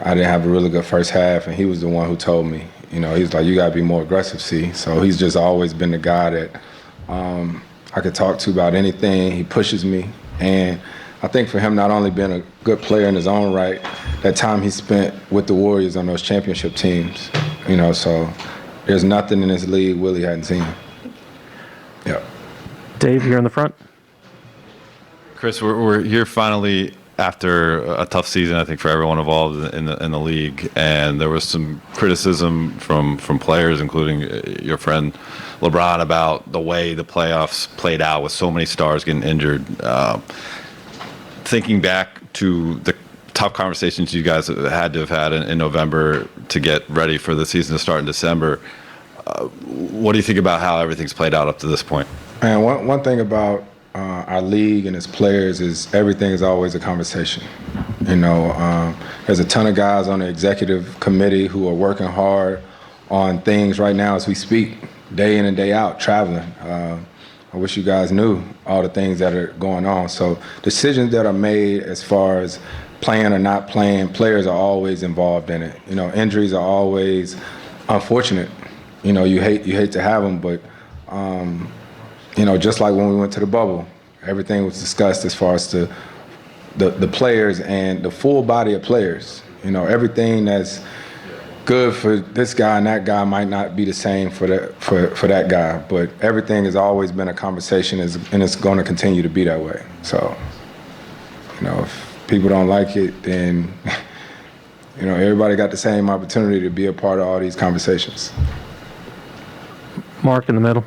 I didn't have a really good first half, and he was the one who told me, he's like, you gotta be more aggressive, C. So he's just always been the guy that I could talk to about anything. He pushes me, and I think for him not only being a good player in his own right, that time he spent with the Warriors on those championship teams, so there's nothing in this league Willie hadn't seen. Yeah. Dave, here in the front. Chris, we're here finally after a tough season, I think, for everyone involved in the league, and there was some criticism from players, including your friend LeBron, about the way the playoffs played out with so many stars getting injured. Thinking back to the tough conversations you guys had to have had in November to get ready for the season to start in December, what do you think about how everything's played out up to this point? Man, one thing about our league and its players is everything is always a conversation. There's a ton of guys on the executive committee who are working hard on things right now as we speak, day in and day out, traveling. I wish you guys knew all the things that are going on. So decisions that are made as far as playing or not playing, players are always involved in it. Injuries are always unfortunate. You hate to have them, but just like when we went to the bubble, everything was discussed as far as the players and the full body of players. Everything that's good for this guy and that guy might not be the same for that guy, but everything has always been a conversation, and it's going to continue to be that way. So, if people don't like it, then everybody got the same opportunity to be a part of all these conversations. Mark in the middle.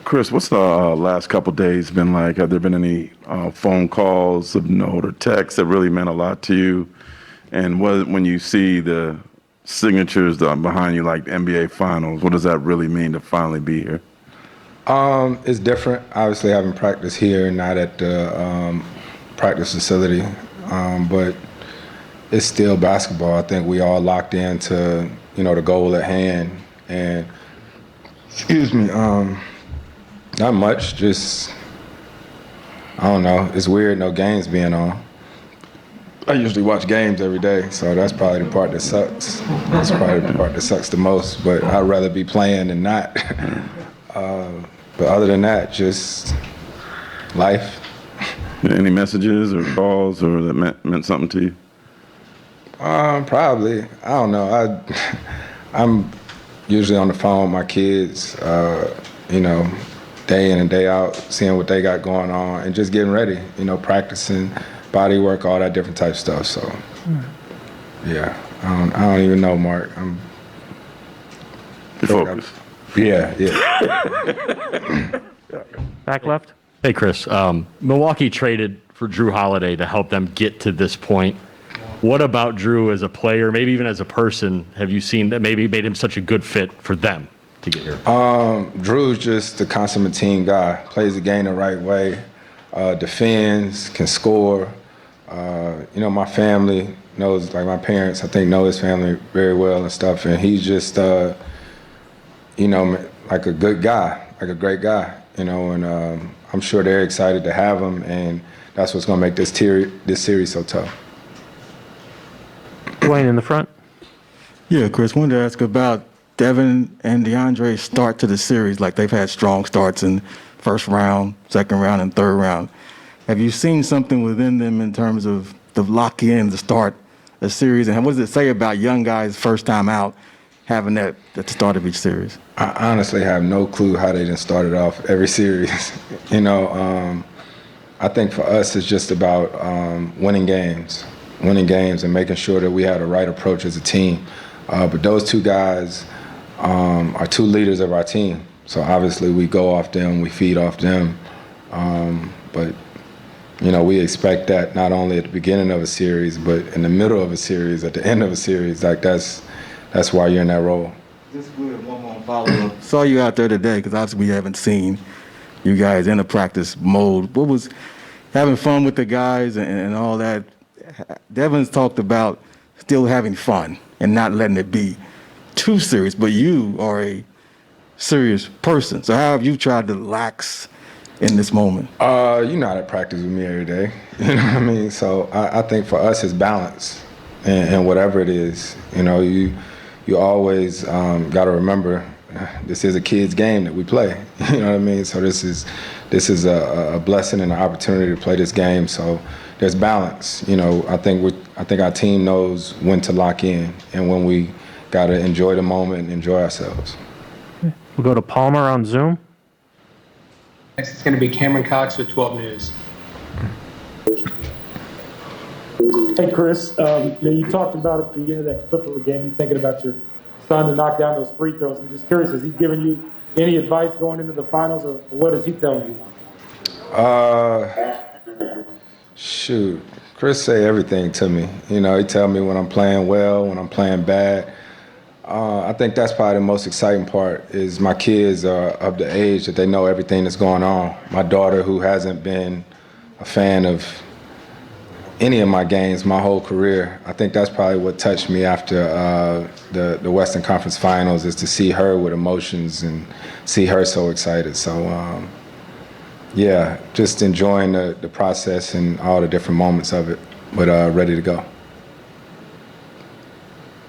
Chris, what's the last couple days been like? Have there been any phone calls of note or texts that really meant a lot to you? And when you see the signatures behind you, like the NBA Finals, what does that really mean to finally be here? It's different. Obviously, having practice here, not at the practice facility, but it's still basketball. I think we all locked into the goal at hand, and not much. Just I don't know. It's weird, no games being on. I usually watch games every day, so that's probably the part that sucks. That's probably the part that sucks the most, but I'd rather be playing than not. But other than that, just life. Any messages or calls or that meant something to you? Probably. I don't know. I'm usually on the phone with my kids, day in and day out, seeing what they got going on and just getting ready, practicing body work, all that different type of stuff. So, yeah, I don't even know, Mark. Focused. Yeah. Back left. Hey, Chris. Milwaukee traded for Drew Holiday to help them get to this point. What about Drew as a player, maybe even as a person, have you seen that maybe made him such a good fit for them to get here? Drew's just a consummate team guy. Plays the game the right way, defends, can score. My family knows, like my parents, I think, know his family very well and stuff. And he's just, like a good guy, like a great guy, and I'm sure they're excited to have him, and that's what's going to make this series so tough. Dwayne in the front. Yeah, Chris, wanted to ask about Devin and DeAndre's start to the series. Like they've had strong starts in first round, second round, and third round. Have you seen something within them in terms of the lock in to start a series? And what does it say about young guys first time out having that at the start of each series? I honestly have no clue how they done started off every series. I think for us it's just about winning games and making sure that we had the right approach as a team. But those two guys are two leaders of our team. So obviously we go off them, we feed off them. But we expect that not only at the beginning of a series, but in the middle of a series, at the end of a series. Like that's why you're in that role. Just good, one more follow-up. Saw you out there today, because obviously we haven't seen you guys in a practice mode. What was having fun with the guys and all that? Devin's talked about still having fun and not letting it be too serious, but you are a serious person. So how have you tried to relax in this moment? You're not at practice with me every day. You know what I mean? So I think for us it's balance and whatever it is. You always got to remember this is a kid's game that we play. You know what I mean? So this is a blessing and an opportunity to play this game. So there's balance. I think our team knows when to lock in and when we got to enjoy the moment and enjoy ourselves. We'll go to Palmer on Zoom. Next, it's going to be Cameron Cox with 12 News. Hey, Chris, you talked about at the end of that Clipper game, you thinking about your son to knock down those free throws. I'm just curious, has he given you any advice going into the finals, or what is he telling you? Shoot, Chris say everything to me. He tell me when I'm playing well, when I'm playing bad. I think that's probably the most exciting part is my kids are of the age that they know everything that's going on. My daughter, who hasn't been a fan of any of my games my whole career, I think that's probably what touched me after the Western Conference Finals, is to see her with emotions and see her so excited. So, yeah, just enjoying the process and all the different moments of it, but ready to go.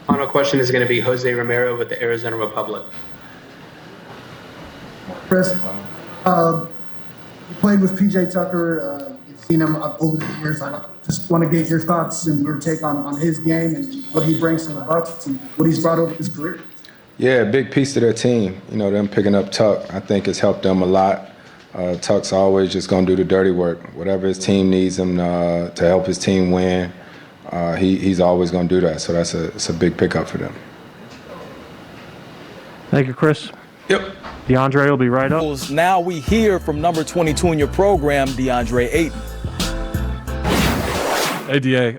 Final question is going to be Jose Romero with the Arizona Republic. Chris, you played with PJ Tucker. You've seen him over the years. I just want to get your thoughts and your take on his game and what he brings to the Bucks and what he's brought over his career. Yeah, a big piece to their team. Them picking up Tuck, I think has helped them a lot. Tuck's always just going to do the dirty work. Whatever his team needs him to help his team win, he's always going to do that. So it's a big pickup for them. Thank you, Chris. Yep. DeAndre will be right up. Now we hear from number 22 in your program, DeAndre Ayton. Hey, DA,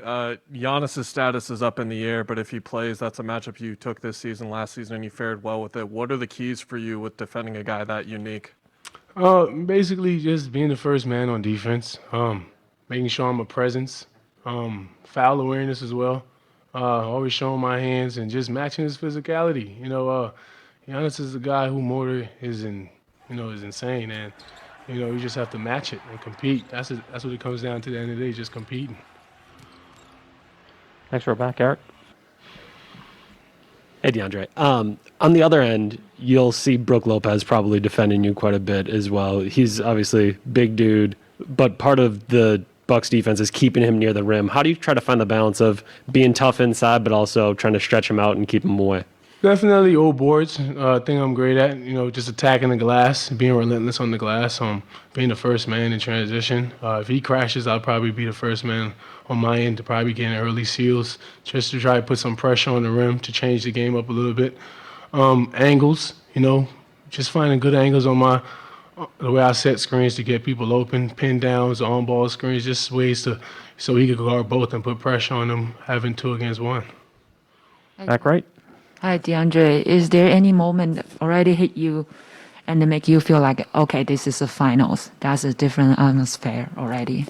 Giannis's status is up in the air, but if he plays, that's a matchup you took this season, last season, and you fared well with it. What are the keys for you with defending a guy that unique? Basically just being the first man on defense, making sure I'm a presence, foul awareness as well, always showing my hands and just matching his physicality. Giannis is a guy who motor is insane, and you just have to match it and compete. That's what it comes down to the end of the day, just competing. Next row back, Eric. Hey, DeAndre. On the other end, you'll see Brook Lopez probably defending you quite a bit as well. He's obviously big dude, but part of the Bucks defense is keeping him near the rim. How do you try to find the balance of being tough inside, but also trying to stretch him out and keep him away? Definitely old boards. Thing I'm great at, just attacking the glass, being relentless on the glass, being the first man in transition. If he crashes, I'll probably be the first man on my end to probably get in early seals, just to try to put some pressure on the rim to change the game up a little bit. Angles, just finding good angles on the way I set screens to get people open, pin downs, on-ball screens, just ways so he could guard both and put pressure on them, having 2 against 1. Back right. Hi, DeAndre. Is there any moment that already hit you and make you feel like, okay, this is the finals? That's a different atmosphere already.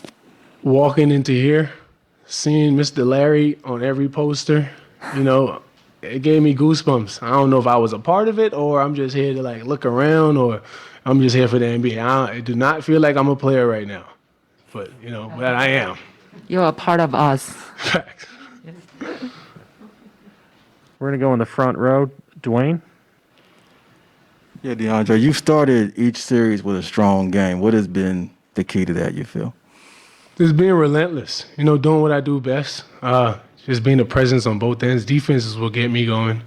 Walking into here, seeing Mr. Larry on every poster, it gave me goosebumps. I don't know if I was a part of it or I'm just here to like look around or I'm just here for the NBA. I do not feel like I'm a player right now, but but I am. You're a part of us. We're going to go in the front row. Dwayne? Yeah, DeAndre, you've started each series with a strong game. What has been the key to that, you feel? Just being relentless, doing what I do best. Just being a presence on both ends. Defenses will get me going.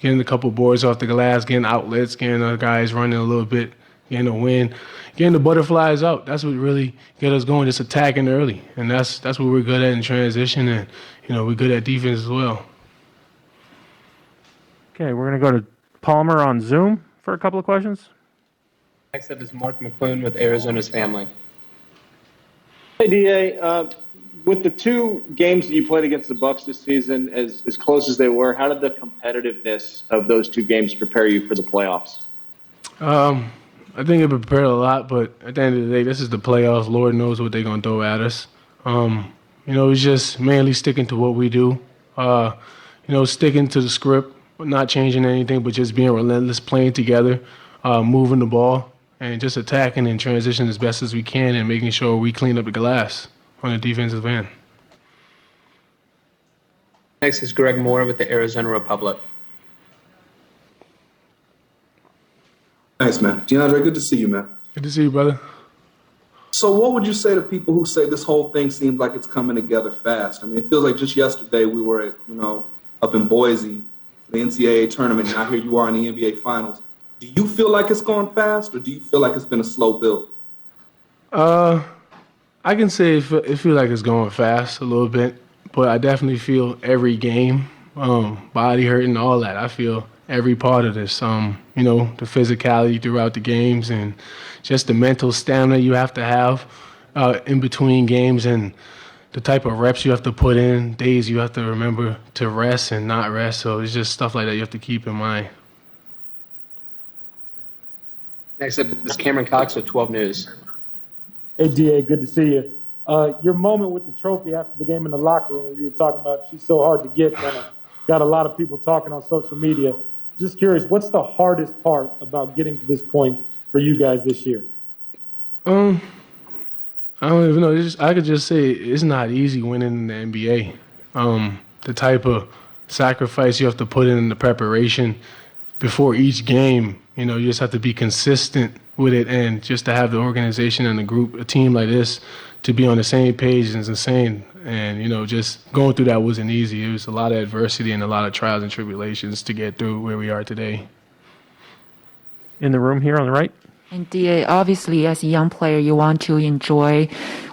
Getting a couple boards off the glass, getting outlets, getting other guys running a little bit, getting a win, getting the butterflies out. That's what really get us going. Just attacking early, and that's what we're good at in transition, and we're good at defense as well. Okay, we're going to go to Palmer on Zoom for a couple of questions. Next up is Mark McClune with Arizona's family. Hey, DA. With the two games that you played against the Bucks this season, as close as they were, how did the competitiveness of those two games prepare you for the playoffs? I think it prepared a lot, but at the end of the day, this is the playoffs. Lord knows what they're going to throw at us. It's just mainly sticking to what we do. Sticking to the script, not changing anything, but just being relentless, playing together, moving the ball, and just attacking and transition as best as we can and making sure we clean up the glass on the defensive end. Next is Greg Moore with the Arizona Republic. Thanks, man. DeAndre, good to see you, man. Good to see you, brother. So what would you say to people who say this whole thing seems like it's coming together fast? I mean, it feels like just yesterday we were at, up in Boise, the NCAA tournament, and now here you are in the NBA Finals. Do you feel like it's going fast, or do you feel like it's been a slow build? I can say it feels like it's going fast a little bit, but I definitely feel every game, body hurting, all that. I feel every part of this, the physicality throughout the games and just the mental stamina you have to have in between games and the type of reps you have to put in, days you have to remember to rest and not rest. So it's just stuff like that you have to keep in mind. Next up is Cameron Cox with 12 News. Hey, DA, good to see you. Your moment with the trophy after the game in the locker room, you were talking about she's so hard to get, got a lot of people talking on social media. Just curious, what's the hardest part about getting to this point for you guys this year? I don't even know. I could just say it's not easy winning in the NBA. The type of sacrifice you have to put in the preparation before each game, you just have to be consistent with it, and just to have the organization and the group, a team like this, to be on the same page is insane. And, just going through that wasn't easy. It was a lot of adversity and a lot of trials and tribulations to get through where we are today. In the room here on the right. And DA, obviously, as a young player, you want to enjoy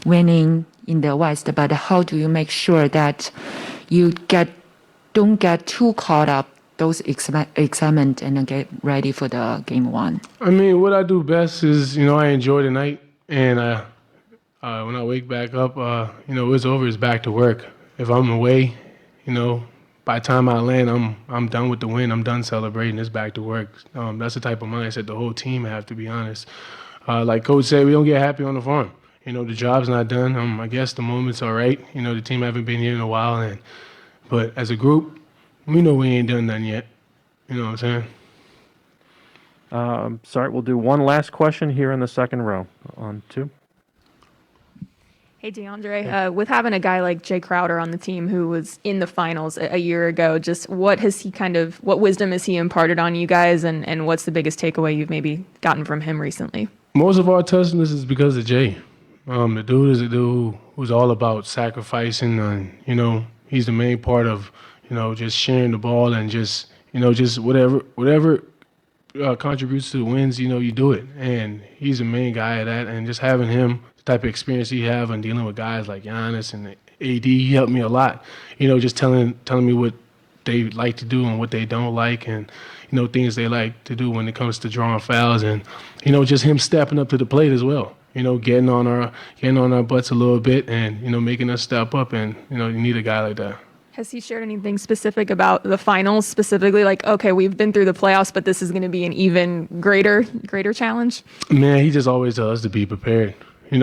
winning in the West, but how do you make sure that you don't get too caught up those excitement and get ready for the game one? I mean, what I do best is, I enjoy the night, and when I wake back up, it's over, it's back to work. If I'm away, by the time I land, I'm done with the win. I'm done celebrating. It's back to work. That's the type of mindset the whole team have, to be honest. Like Coach said, we don't get happy on the farm. The job's not done. I guess the moment's all right. The team haven't been here in a while, but as a group, we know we ain't done nothing yet. You know what I'm saying? Sorry, we'll do one last question here in the second row on two. Hey, DeAndre, with having a guy like Jay Crowder on the team who was in the finals a year ago, just what wisdom has he imparted on you guys, and what's the biggest takeaway you've maybe gotten from him recently? Most of our toughness is because of Jay. The dude is a dude who's all about sacrificing, and, he's the main part of, just sharing the ball and just whatever contributes to the wins, you do it. And he's the main guy at that, and just having him, the type of experience he have and dealing with guys like Giannis and AD, he helped me a lot. Just telling me what they like to do and what they don't like, and things they like to do when it comes to drawing fouls, and just him stepping up to the plate as well. Getting on our butts a little bit, and making us step up, and you need a guy like that. Has he shared anything specific about the finals, specifically like, okay, we've been through the playoffs, but this is going to be an even greater challenge? Man, he just always tells us to be prepared.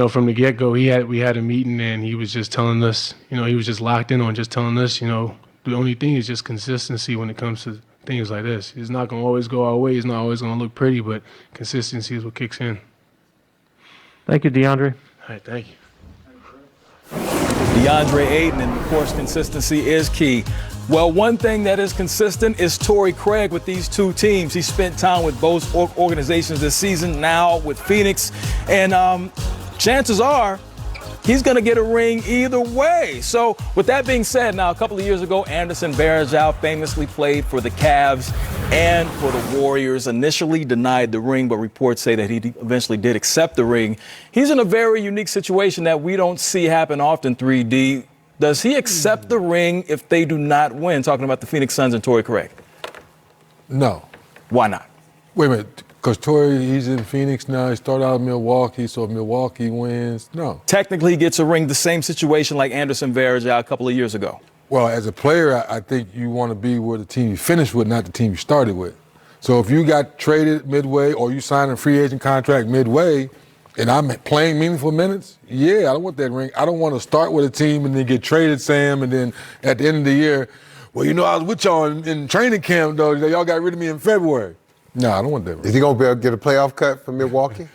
from the get-go, we had a meeting and he was just telling us, he was just locked in on just telling us, the only thing is just consistency when it comes to things like this. It's not going to always go our way. It's not always going to look pretty, but consistency is what kicks in. Thank you, DeAndre. All right, thank you. DeAndre Ayton, and of course, consistency is key. Well, one thing that is consistent is Torrey Craig with these two teams. He spent time with both organizations this season, now with Phoenix, and chances are he's going to get a ring either way. So with that being said, now a couple of years ago, Anderson Varejao famously played for the Cavs and for the Warriors. Initially denied the ring, but reports say that he eventually did accept the ring. He's in a very unique situation that we don't see happen often, 3D. Does he accept the ring if they do not win? Talking about the Phoenix Suns and Torrey Craig. No. Why not? Wait a minute. Because Torrey, he's in Phoenix now. He started out in Milwaukee, so if Milwaukee wins, no. Technically, he gets a ring, the same situation like Anderson Varejao a couple of years ago. Well, as a player, I think you want to be where the team you finished with, not the team you started with. So if you got traded midway or you signed a free agent contract midway and I'm playing meaningful minutes, yeah, I don't want that ring. I don't want to start with a team and then get traded, Sam, and then at the end of the year, well, I was with y'all in training camp, though. Y'all got rid of me in February. No, I don't want that ring. Is he going to be able to get a playoff cut from Milwaukee?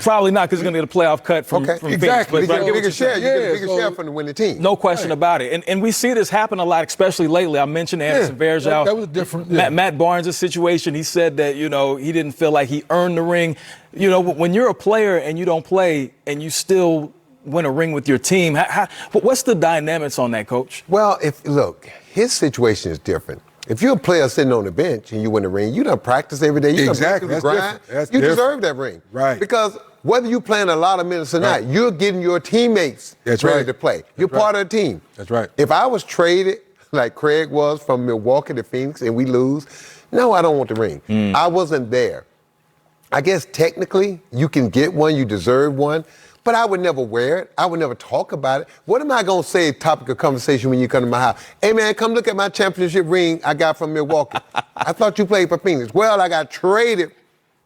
Probably not, because he's going to get a playoff cut from exactly. Phoenix. But you get a bigger share. You get a bigger share from the winning team. No question about it. And we see this happen a lot, especially lately. I mentioned Anderson Varejao. That was different. Matt Barnes' situation, he said that, he didn't feel like he earned the ring. When you're a player and you don't play and you still win a ring with your team, what's the dynamics on that, Coach? Well, look, his situation is different. If you're a player sitting on the bench and you win the ring, you don't practice every day. You exactly. That's grind. You deserve that ring. Right. Because whether you're playing a lot of minutes or not, you're getting your teammates ready to play. You're part of the team. That's right. If I was traded like Craig was from Milwaukee to Phoenix and we lose, no, I don't want the ring. I wasn't there. I guess technically you can get one, you deserve one, but I would never wear it. I would never talk about it. What am I going to say, topic of conversation when you come to my house? Hey, man, come look at my championship ring I got from Milwaukee. I thought you played for Phoenix. Well, I got traded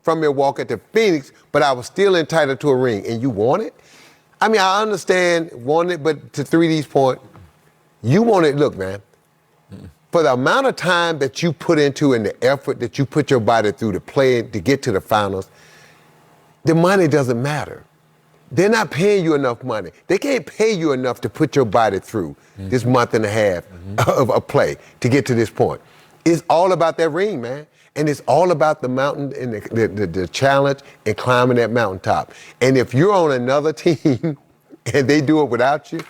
from Milwaukee to Phoenix, but I was still entitled to a ring. And you want it? I mean, I understand wanting it, but to 3D's point, you want it. Look, man, for the amount of time that you put into and the effort that you put your body through to play to get to the finals, the money doesn't matter. They're not paying you enough money. They can't pay you enough to put your body through this month and a half of play to get to this point. It's all about that ring, man. And it's all about the mountain and the challenge and climbing that mountaintop. And if you're on another team and they do it without you,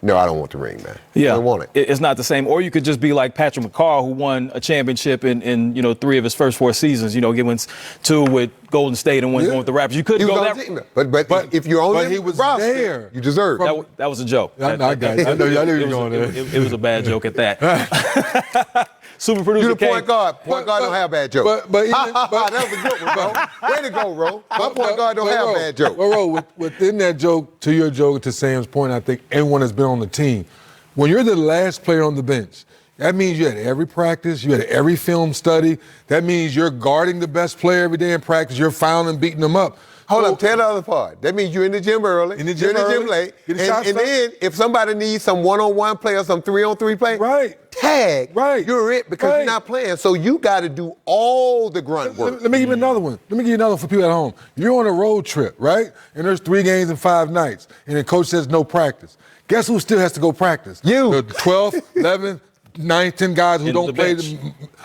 no, I don't want the ring, man. Yeah, I don't want it. It's not the same. Or you could just be like Patrick McCarr, who won a championship in 3 of his first 4 seasons. He wins 2 with Golden State and one with the Raptors. You couldn't go that. But if you're on but he was roster, there. You deserve it. That was a joke. I got it. I knew you were going there. It was a bad joke at that. Super producer You're the point guard. Point guard don't have bad jokes. But that was a good one, bro. Way to go, Ro. My point guard don't have bad jokes. Ro, within that joke, to your joke, to Sam's point, I think everyone has been on the team. When you're the last player on the bench, that means you had every practice, you had every film study. That means you're guarding the best player every day in practice. You're fouling and beating them up. Hold up, tell the other part. That means you're in the gym early, you're in the gym late, and then if somebody needs some one-on-one play or some 3-on-3 play, tag, you're it because you're not playing. So you got to do all the grunt work. Let me give you another one. Let me give you another for people at home. You're on a road trip, right? And there's 3 games in 5 nights, and the coach says no practice. Guess who still has to go practice? You. The 12th, 11th, 9th, 10 guys who don't play.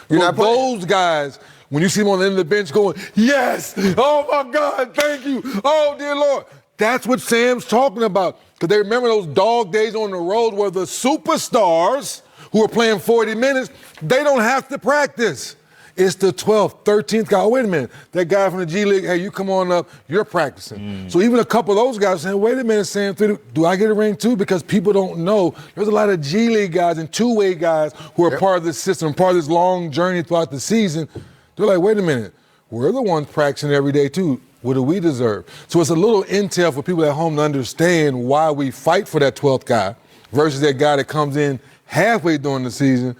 You're not those guys. When you see them on the end of the bench going, yes, oh my God, thank you, oh dear Lord. That's what Sam's talking about. Because they remember those dog days on the road where the superstars who are playing 40 minutes, they don't have to practice. It's the 12th, 13th guy. Oh, wait a minute. That guy from the G League, hey, you come on up, you're practicing. So even a couple of those guys saying, wait a minute, Sam, do I get a ring too? Because people don't know. There's a lot of G League guys and two-way guys who are part of this system, part of this long journey throughout the season. They're like, wait a minute, we're the ones practicing every day too. What do we deserve? So it's a little intel for people at home to understand why we fight for that 12th guy versus that guy that comes in halfway during the season.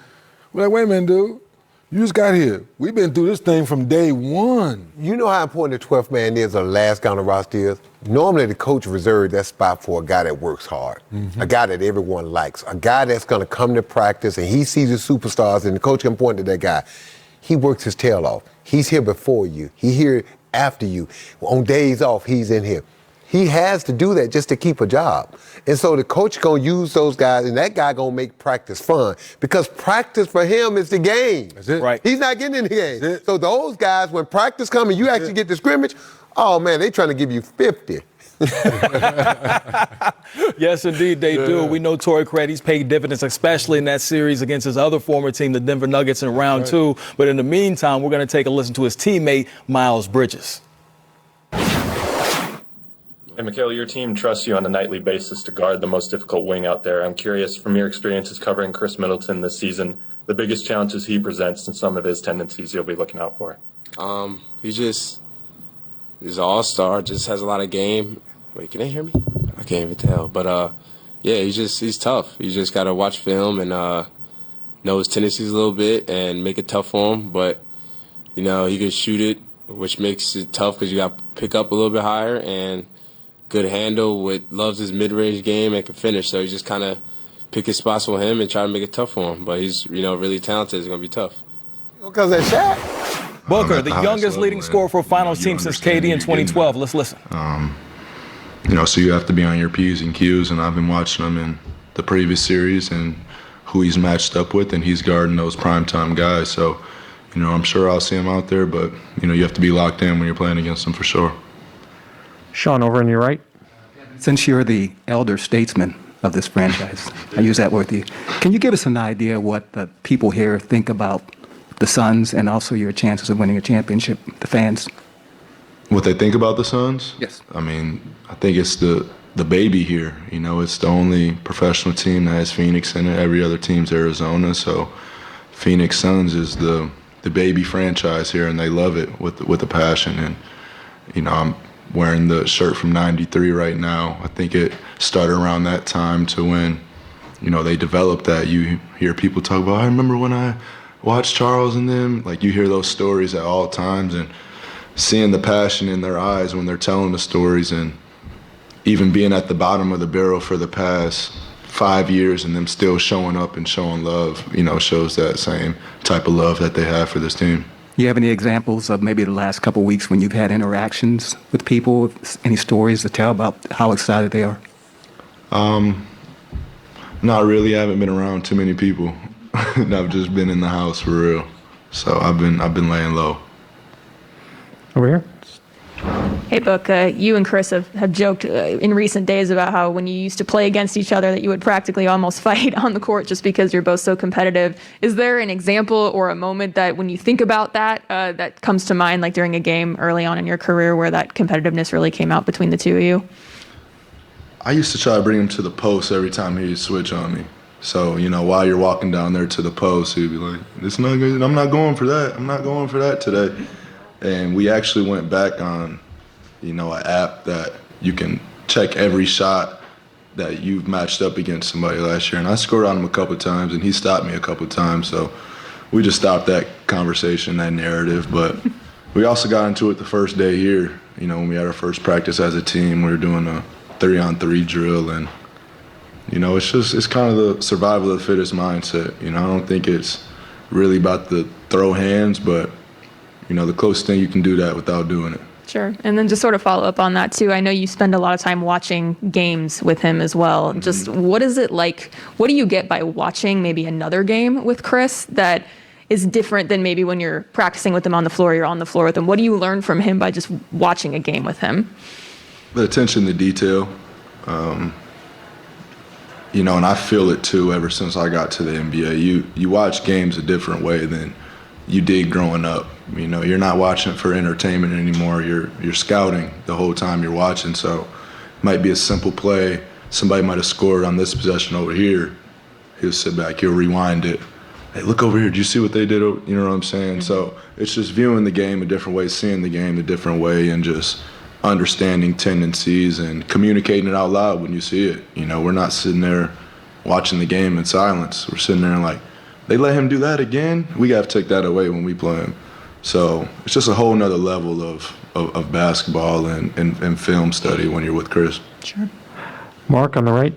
We're like, wait a minute, dude. You just got here. We've been through this thing from day one. You know how important the 12th man is, or the last guy on the roster is? Normally, the coach reserves that spot for a guy that works hard, a guy that everyone likes, a guy that's going to come to practice and he sees the superstars and the coach can point to that guy. He works his tail off. He's here before you. He's here after you. On days off, he's in here. He has to do that just to keep a job. And so the coach going to use those guys, and that guy going to make practice fun because practice for him is the game. That's it. Right. He's not getting in the game. So those guys, when practice comes and you actually get the scrimmage, oh, man, they trying to give you 50. Yes, indeed, they do. We know Torrey Craig, he's paid dividends, especially in that series against his other former team, the Denver Nuggets, in round 2. But in the meantime, we're going to take a listen to his teammate, Miles Bridges. Hey, Mikhail, your team trusts you on a nightly basis to guard the most difficult wing out there. I'm curious, from your experiences covering Chris Middleton this season, the biggest challenges he presents and some of his tendencies you'll be looking out for. He's an all-star, just has a lot of game. Wait, can they hear me? I can't even tell. But, yeah, he's tough. You just got to watch film and know his tendencies a little bit and make it tough for him. But, he can shoot it, which makes it tough because you got to pick up a little bit higher, and good handle, loves his mid-range game and can finish. So you just kind of pick his spots for him and try to make it tough for him. But he's, really talented. It's going to be tough. Because that shot. Booker, the youngest leading scorer for a finals team since KD in 2012. Let's listen. So you have to be on your P's and Q's, and I've been watching him in the previous series and who he's matched up with, and he's guarding those primetime guys. So, I'm sure I'll see him out there, but, you have to be locked in when you're playing against him for sure. Sean, over on your right. Since you're the elder statesman of this franchise, I use that word with you, can you give us an idea what the people here think about the Suns and also your chances of winning a championship, the fans? What they think about the Suns? Yes. I think it's the baby here. It's the only professional team that has Phoenix in it. Every other team's Arizona. So Phoenix Suns is the baby franchise here, and they love it with a passion. And, I'm wearing the shirt from '93 right now. I think it started around that time to when, they developed that. You hear people talk about, I remember when I watched Charles and them. Like, you hear those stories at all times, and seeing the passion in their eyes when they're telling the stories, and even being at the bottom of the barrel for the past 5 years and them still showing up and showing love, shows that same type of love that they have for this team. You have any examples of maybe the last couple of weeks when you've had interactions with people, any stories to tell about how excited they are? Not really. I haven't been around too many people. I've just been in the house for real. So I've been laying low. Over here. Hey, Book, you and Chris have joked in recent days about how when you used to play against each other that you would practically almost fight on the court just because you're both so competitive. Is there an example or a moment that when you think about that, that comes to mind, like during a game early on in your career where that competitiveness really came out between the two of you? I used to try to bring him to the post every time he'd switch on me. So, while you're walking down there to the post, he'd be like, "This is not good. I'm not going for that. I'm not going for that today." And we actually went back on, an app that you can check every shot that you've matched up against somebody last year. And I scored on him a couple of times, and he stopped me a couple of times. So we just stopped that conversation, that narrative. But we also got into it the first day here. When we had our first practice as a team, we were doing a 3-on-3 drill. And, it's kind of the survival of the fittest mindset. I don't think it's really about the throw hands, but the closest thing you can do that without doing it. Sure. And then just sort of follow up on that, too. I know you spend a lot of time watching games with him as well. Mm-hmm. Just what is it like? What do you get by watching maybe another game with Chris that is different than maybe when you're practicing with him on the floor, you're on the floor with him? What do you learn from him by just watching a game with him? The attention to detail. And I feel it, too, ever since I got to the NBA. You watch games a different way than you did growing up. You're not watching for entertainment anymore. You're scouting the whole time you're watching. So it might be a simple play. Somebody might have scored on this possession over here. He'll sit back. He'll rewind it. Hey, look over here. Did you see what they did? You know what I'm saying? Mm-hmm. So it's just viewing the game a different way, seeing the game a different way, and just understanding tendencies and communicating it out loud when you see it. We're not sitting there watching the game in silence. We're sitting there like, they let him do that again. We got to take that away when we play him. So it's just a whole nother level of basketball and film study when you're with Chris. Sure. Mark on the right.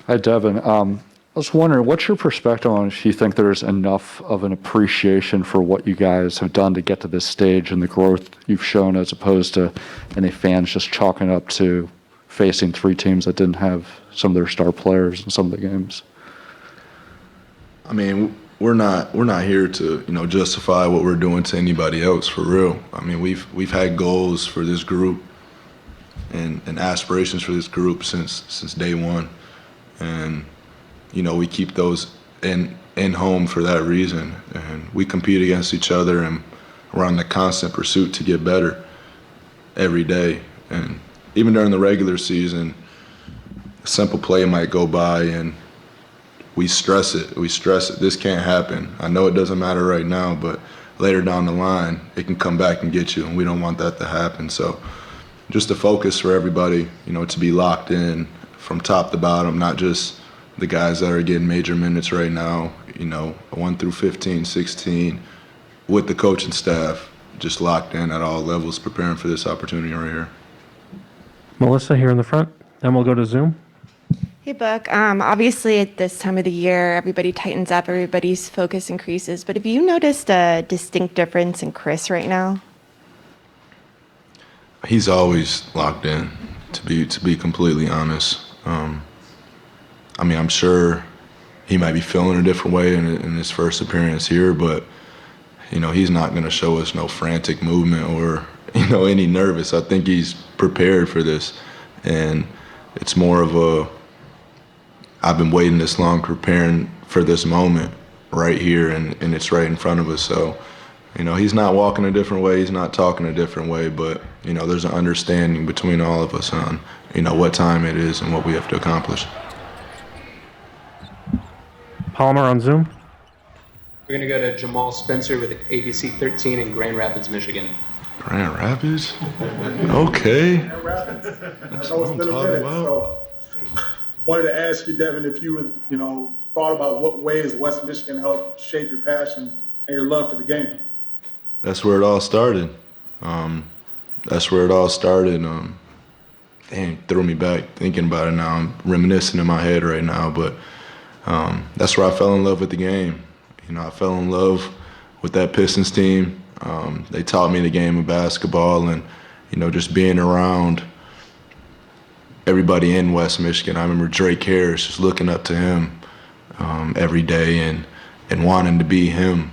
Hi, Devin. I was wondering, what's your perspective on if you think there's enough of an appreciation for what you guys have done to get to this stage and the growth you've shown, as opposed to any fans just chalking up to facing 3 teams that didn't have some of their star players in some of the games? I mean, we're not here to justify what we're doing to anybody else, for real. I mean, we've had goals for this group and aspirations for this group since day one, and we keep those in home for that reason. And we compete against each other, and we're on the constant pursuit to get better every day. And even during the regular season, a simple play might go by and we stress it. This can't happen. I know it doesn't matter right now, but later down the line, it can come back and get you, and we don't want that to happen. So just the focus for everybody, to be locked in from top to bottom, not just the guys that are getting major minutes right now, 1 through 15, 16, with the coaching staff, just locked in at all levels, preparing for this opportunity right here. Melissa here in the front. Then we'll go to Zoom. Hey, Book. Obviously, at this time of the year, everybody tightens up, everybody's focus increases. But have you noticed a distinct difference in Chris right now? He's always locked in, to be completely honest. I mean, I'm sure he might be feeling a different way in his first appearance here, but he's not going to show us no frantic movement or any nervous. I think he's prepared for this, and it's more of I've been waiting this long, preparing for this moment right here, and it's right in front of us. So, he's not walking a different way, he's not talking a different way, but there's an understanding between all of us on what time it is and what we have to accomplish. Palmer on Zoom. We're going to go to Jamal Spencer with ABC 13 in Grand Rapids, Michigan. Grand Rapids? Okay. Grand Rapids. That's I know what it's I'm been a talking minute, about. so wanted to ask you, Devin, if you had, thought about what ways West Michigan helped shape your passion and your love for the game. That's where it all started. Dang, threw me back thinking about it now. I'm reminiscing in my head right now, but that's where I fell in love with the game. I fell in love with that Pistons team. They taught me the game of basketball, and just being around everybody in West Michigan. I remember Drake Harris, just looking up to him every day and wanting to be him.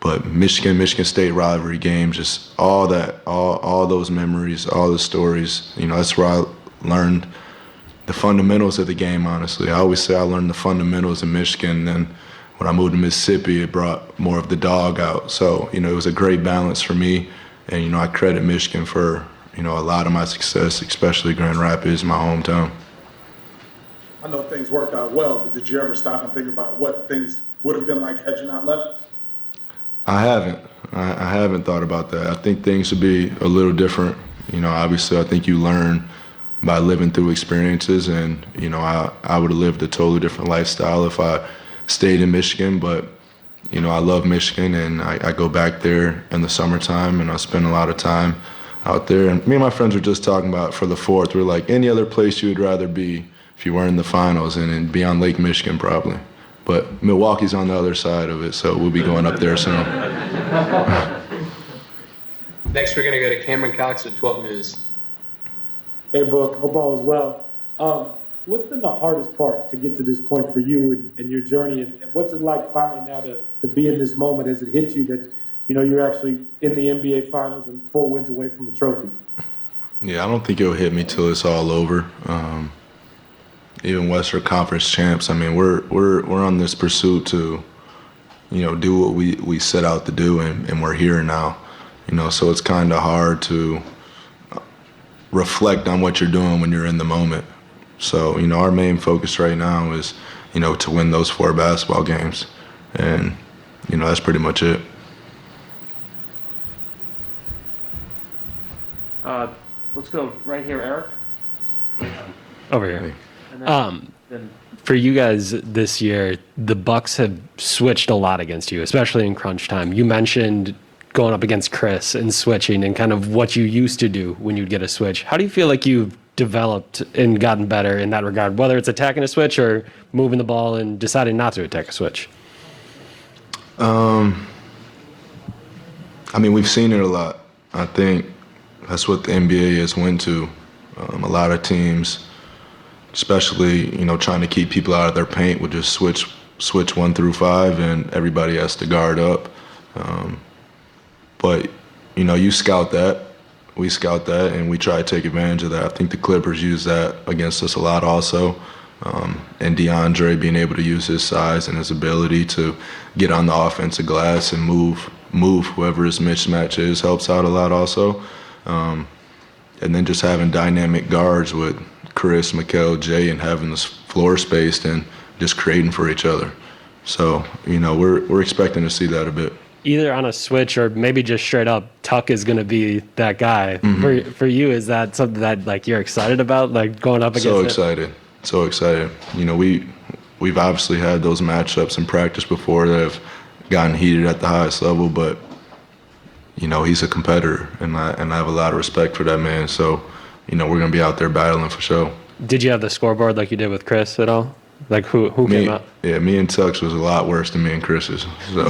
But Michigan State rivalry games, just all that, all those memories, all the stories. That's where I learned the fundamentals of the game, honestly. I always say I learned the fundamentals in Michigan, and when I moved to Mississippi, it brought more of the dog out. So, it was a great balance for me, and, I credit Michigan for, a lot of my success, especially Grand Rapids, my hometown. I know things worked out well, but did you ever stop and think about what things would have been like had you not left? I haven't thought about that. I think things would be a little different. Obviously, I think you learn by living through experiences, and I would have lived a totally different lifestyle if I stayed in Michigan. But I love Michigan, and I go back there in the summertime, and I spend a lot of time out there. And me and my friends were just talking about for the 4th. We're like, any other place you would rather be if you were in the finals, and be on Lake Michigan probably. But Milwaukee's on the other side of it, so we'll be going up there soon. Next, we're going to go to Cameron Cox with 12 News. Hey, Book. Hope all is well. What's been the hardest part to get to this point for you and your journey? And what's it like finally now to be in this moment as it hits you that, you're actually in the NBA Finals and 4 wins away from a trophy? Yeah, I don't think it'll hit me till it's all over. Even Western Conference champs. I mean, we're on this pursuit to, do what we set out to do, and we're here now. So it's kind of hard to reflect on what you're doing when you're in the moment. So, our main focus right now is, to win those 4 basketball games, and that's pretty much it. Let's go right here, Eric. Over here. For you guys this year, the Bucks have switched a lot against you, especially in crunch time. You mentioned going up against Chris and switching and kind of what you used to do when you'd get a switch. How do you feel like you've developed and gotten better in that regard, whether it's attacking a switch or moving the ball and deciding not to attack a switch? I mean, we've seen it a lot. I think that's what the NBA has went to. A lot of teams, especially, trying to keep people out of their paint, would just switch 1 through 5 and everybody has to guard up. But, you scout that. We scout that and we try to take advantage of that. I think the Clippers use that against us a lot also. And DeAndre being able to use his size and his ability to get on the offensive glass and move whoever his mismatch is helps out a lot also. And then just having dynamic guards with Chris, Mikal, Jay, and having this floor spaced and just creating for each other. So, we're expecting to see that a bit. Either on a switch or maybe just straight up, Tuck is going to be that guy. Mm-hmm. For you, is that something that you're excited about, going up against So excited. We've obviously had those matchups in practice before that have gotten heated at the highest level, but he's a competitor, and I have a lot of respect for that man. So, we're going to be out there battling for sure. Did you have the scoreboard like you did with Chris at all? Like who came out? Yeah, me and Tuck's was a lot worse than me and Chris's. So,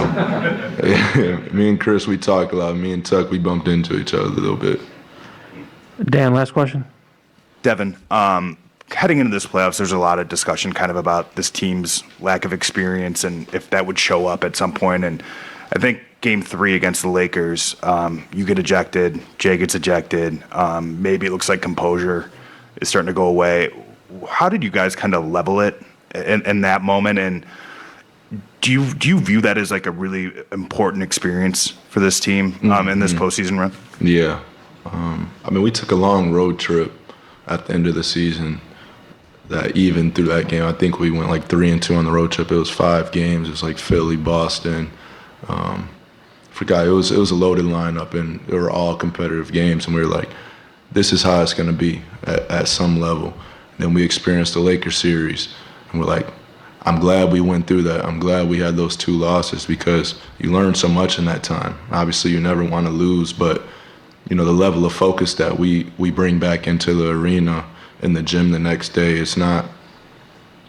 me and Chris, we talked a lot. Me and Tuck, we bumped into each other a little bit. Dan, last question. Devin, heading into this playoffs, there's a lot of discussion kind of about this team's lack of experience and if that would show up at some point. And I think Game 3 against the Lakers, you get ejected, Jay gets ejected. Maybe it looks like composure is starting to go away. How did you guys kind of level it in that moment? And do you view that as like a really important experience for this team in this postseason run? Yeah. We took a long road trip at the end of the season that even through that game, I think we went like 3-2 on the road trip. It was 5 games. It was like Philly, Boston. Forgot, it was a loaded lineup, and they were all competitive games. And we were like, this is how it's going to be at some level. Then we experienced the Lakers series, and we're like, I'm glad we went through that. I'm glad we had those 2 losses because you learn so much in that time. Obviously, you never want to lose, but the level of focus that we bring back into the arena in the gym the next day, it's not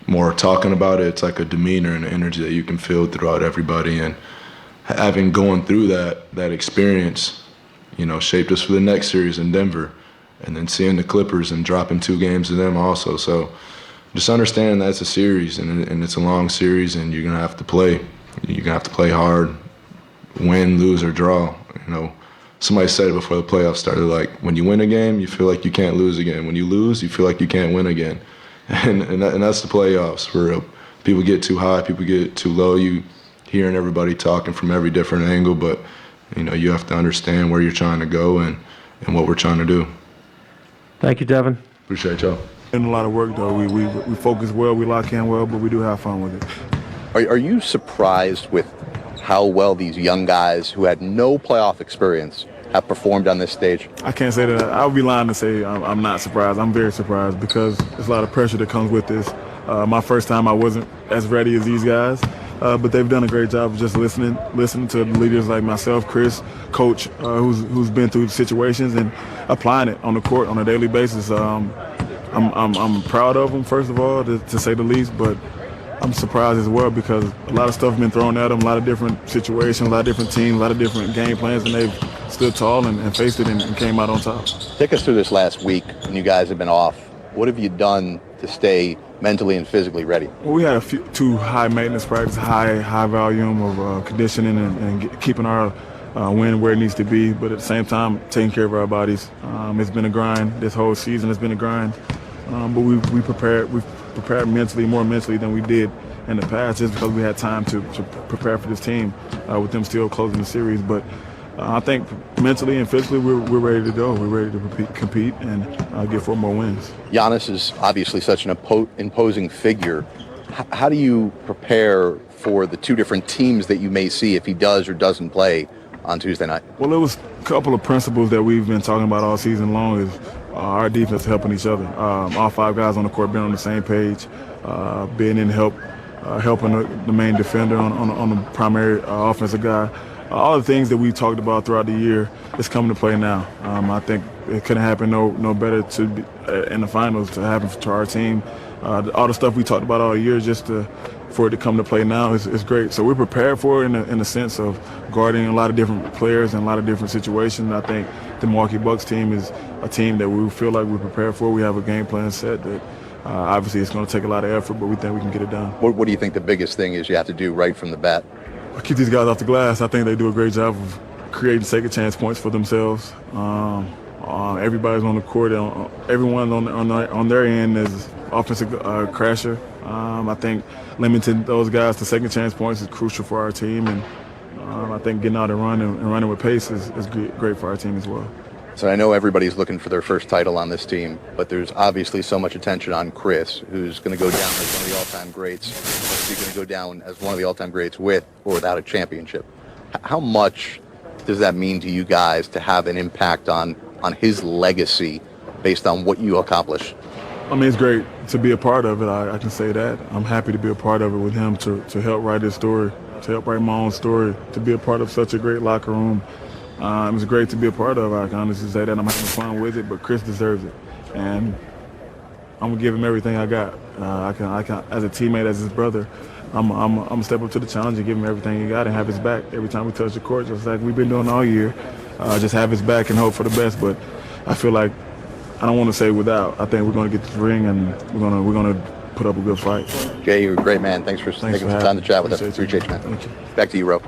more talking about it. It's like a demeanor and energy that you can feel throughout everybody. And having going through that experience, shaped us for the next series in Denver. And then seeing the Clippers and dropping 2 games to them also. So just understanding that's a series and it's a long series and you're going to have to play. You're going to have to play hard, win, lose, or draw. Somebody said it before the playoffs started, like, when you win a game, you feel like you can't lose again. When you lose, you feel like you can't win again. And that's the playoffs for real. People get too high, people get too low. You hearing everybody talking from every different angle, but, you have to understand where you're trying to go and what we're trying to do. Thank you, Devin. Appreciate y'all. And a lot of work, though. We focus well, we lock in well, but we do have fun with it. Are you surprised with how well these young guys who had no playoff experience have performed on this stage? I can't say that. I would be lying to say I'm not surprised. I'm very surprised because there's a lot of pressure that comes with this. My first time, I wasn't as ready as these guys, but they've done a great job of just listening to leaders like myself, Chris, Coach, who's been through situations and applying it on the court on a daily basis. I'm proud of them, first of all, to say the least, but I'm surprised as well because a lot of stuff has been thrown at them, a lot of different situations, a lot of different teams, a lot of different game plans, and they've stood tall and faced it and came out on top. Take us through this last week when you guys have been off. What have you done to stay mentally and physically ready? Well, we had 2 high maintenance practices, high volume of conditioning and keeping our wind where it needs to be, but at the same time taking care of our bodies. It's been a grind. This whole season has been a grind, but we've prepared more mentally than we did in the past, just because we had time to prepare for this team with them still closing the series. But I think mentally and physically we're ready to go. We're ready to compete and get 4 more wins. Giannis is obviously such an imposing figure. How do you prepare for the 2 different teams that you may see if he does or doesn't play on Tuesday night? Well, it was a couple of principles that we've been talking about all season long is our defense helping each other. All 5 guys on the court being on the same page, being in help, helping the main defender on the primary offensive guy. All the things that we talked about throughout the year is coming to play now. I think it couldn't happen no better to be, in the finals to happen to our team. All the stuff we talked about all year, for it to come to play now is great. So we're prepared for it in the sense of guarding a lot of different players and a lot of different situations. I think the Milwaukee Bucks team is a team that we feel like we're prepared for. We have a game plan set that obviously it's going to take a lot of effort, but we think we can get it done. What do you think the biggest thing is you have to do right from the bat? Keep these guys off the glass. I think they do a great job of creating second chance points for themselves. Everybody's on the court. Everyone on their end is offensive crasher. I think limiting those guys to second chance points is crucial for our team, and I think getting out and running with pace is great for our team as well. So I know everybody's looking for their first title on this team, but there's obviously so much attention on Chris, who's going to go down as one of the all-time greats. He's going to go down as one of the all-time greats with or without a championship. How much does that mean to you guys to have an impact on his legacy based on what you accomplish? I mean, it's great to be a part of it. I can say that. I'm happy to be a part of it with him to help write his story, to help write my own story, to be a part of such a great locker room. It was great to be a part of. I can honestly say that. I'm having fun with it, but Chris deserves it. And I'm going to give him everything I got. I can, as a teammate, as his brother, I'm going to step up to the challenge and give him everything he got and have his back every time we touch the court, just like we've been doing all year. Just have his back and hope for the best. But I feel like I don't want to say without. I think we're going to get this ring and we're going to put up a good fight. Jay, you're a great man. Thanks for taking some time to chat with us. Appreciate you, man. Thank you. Back to you, Ro.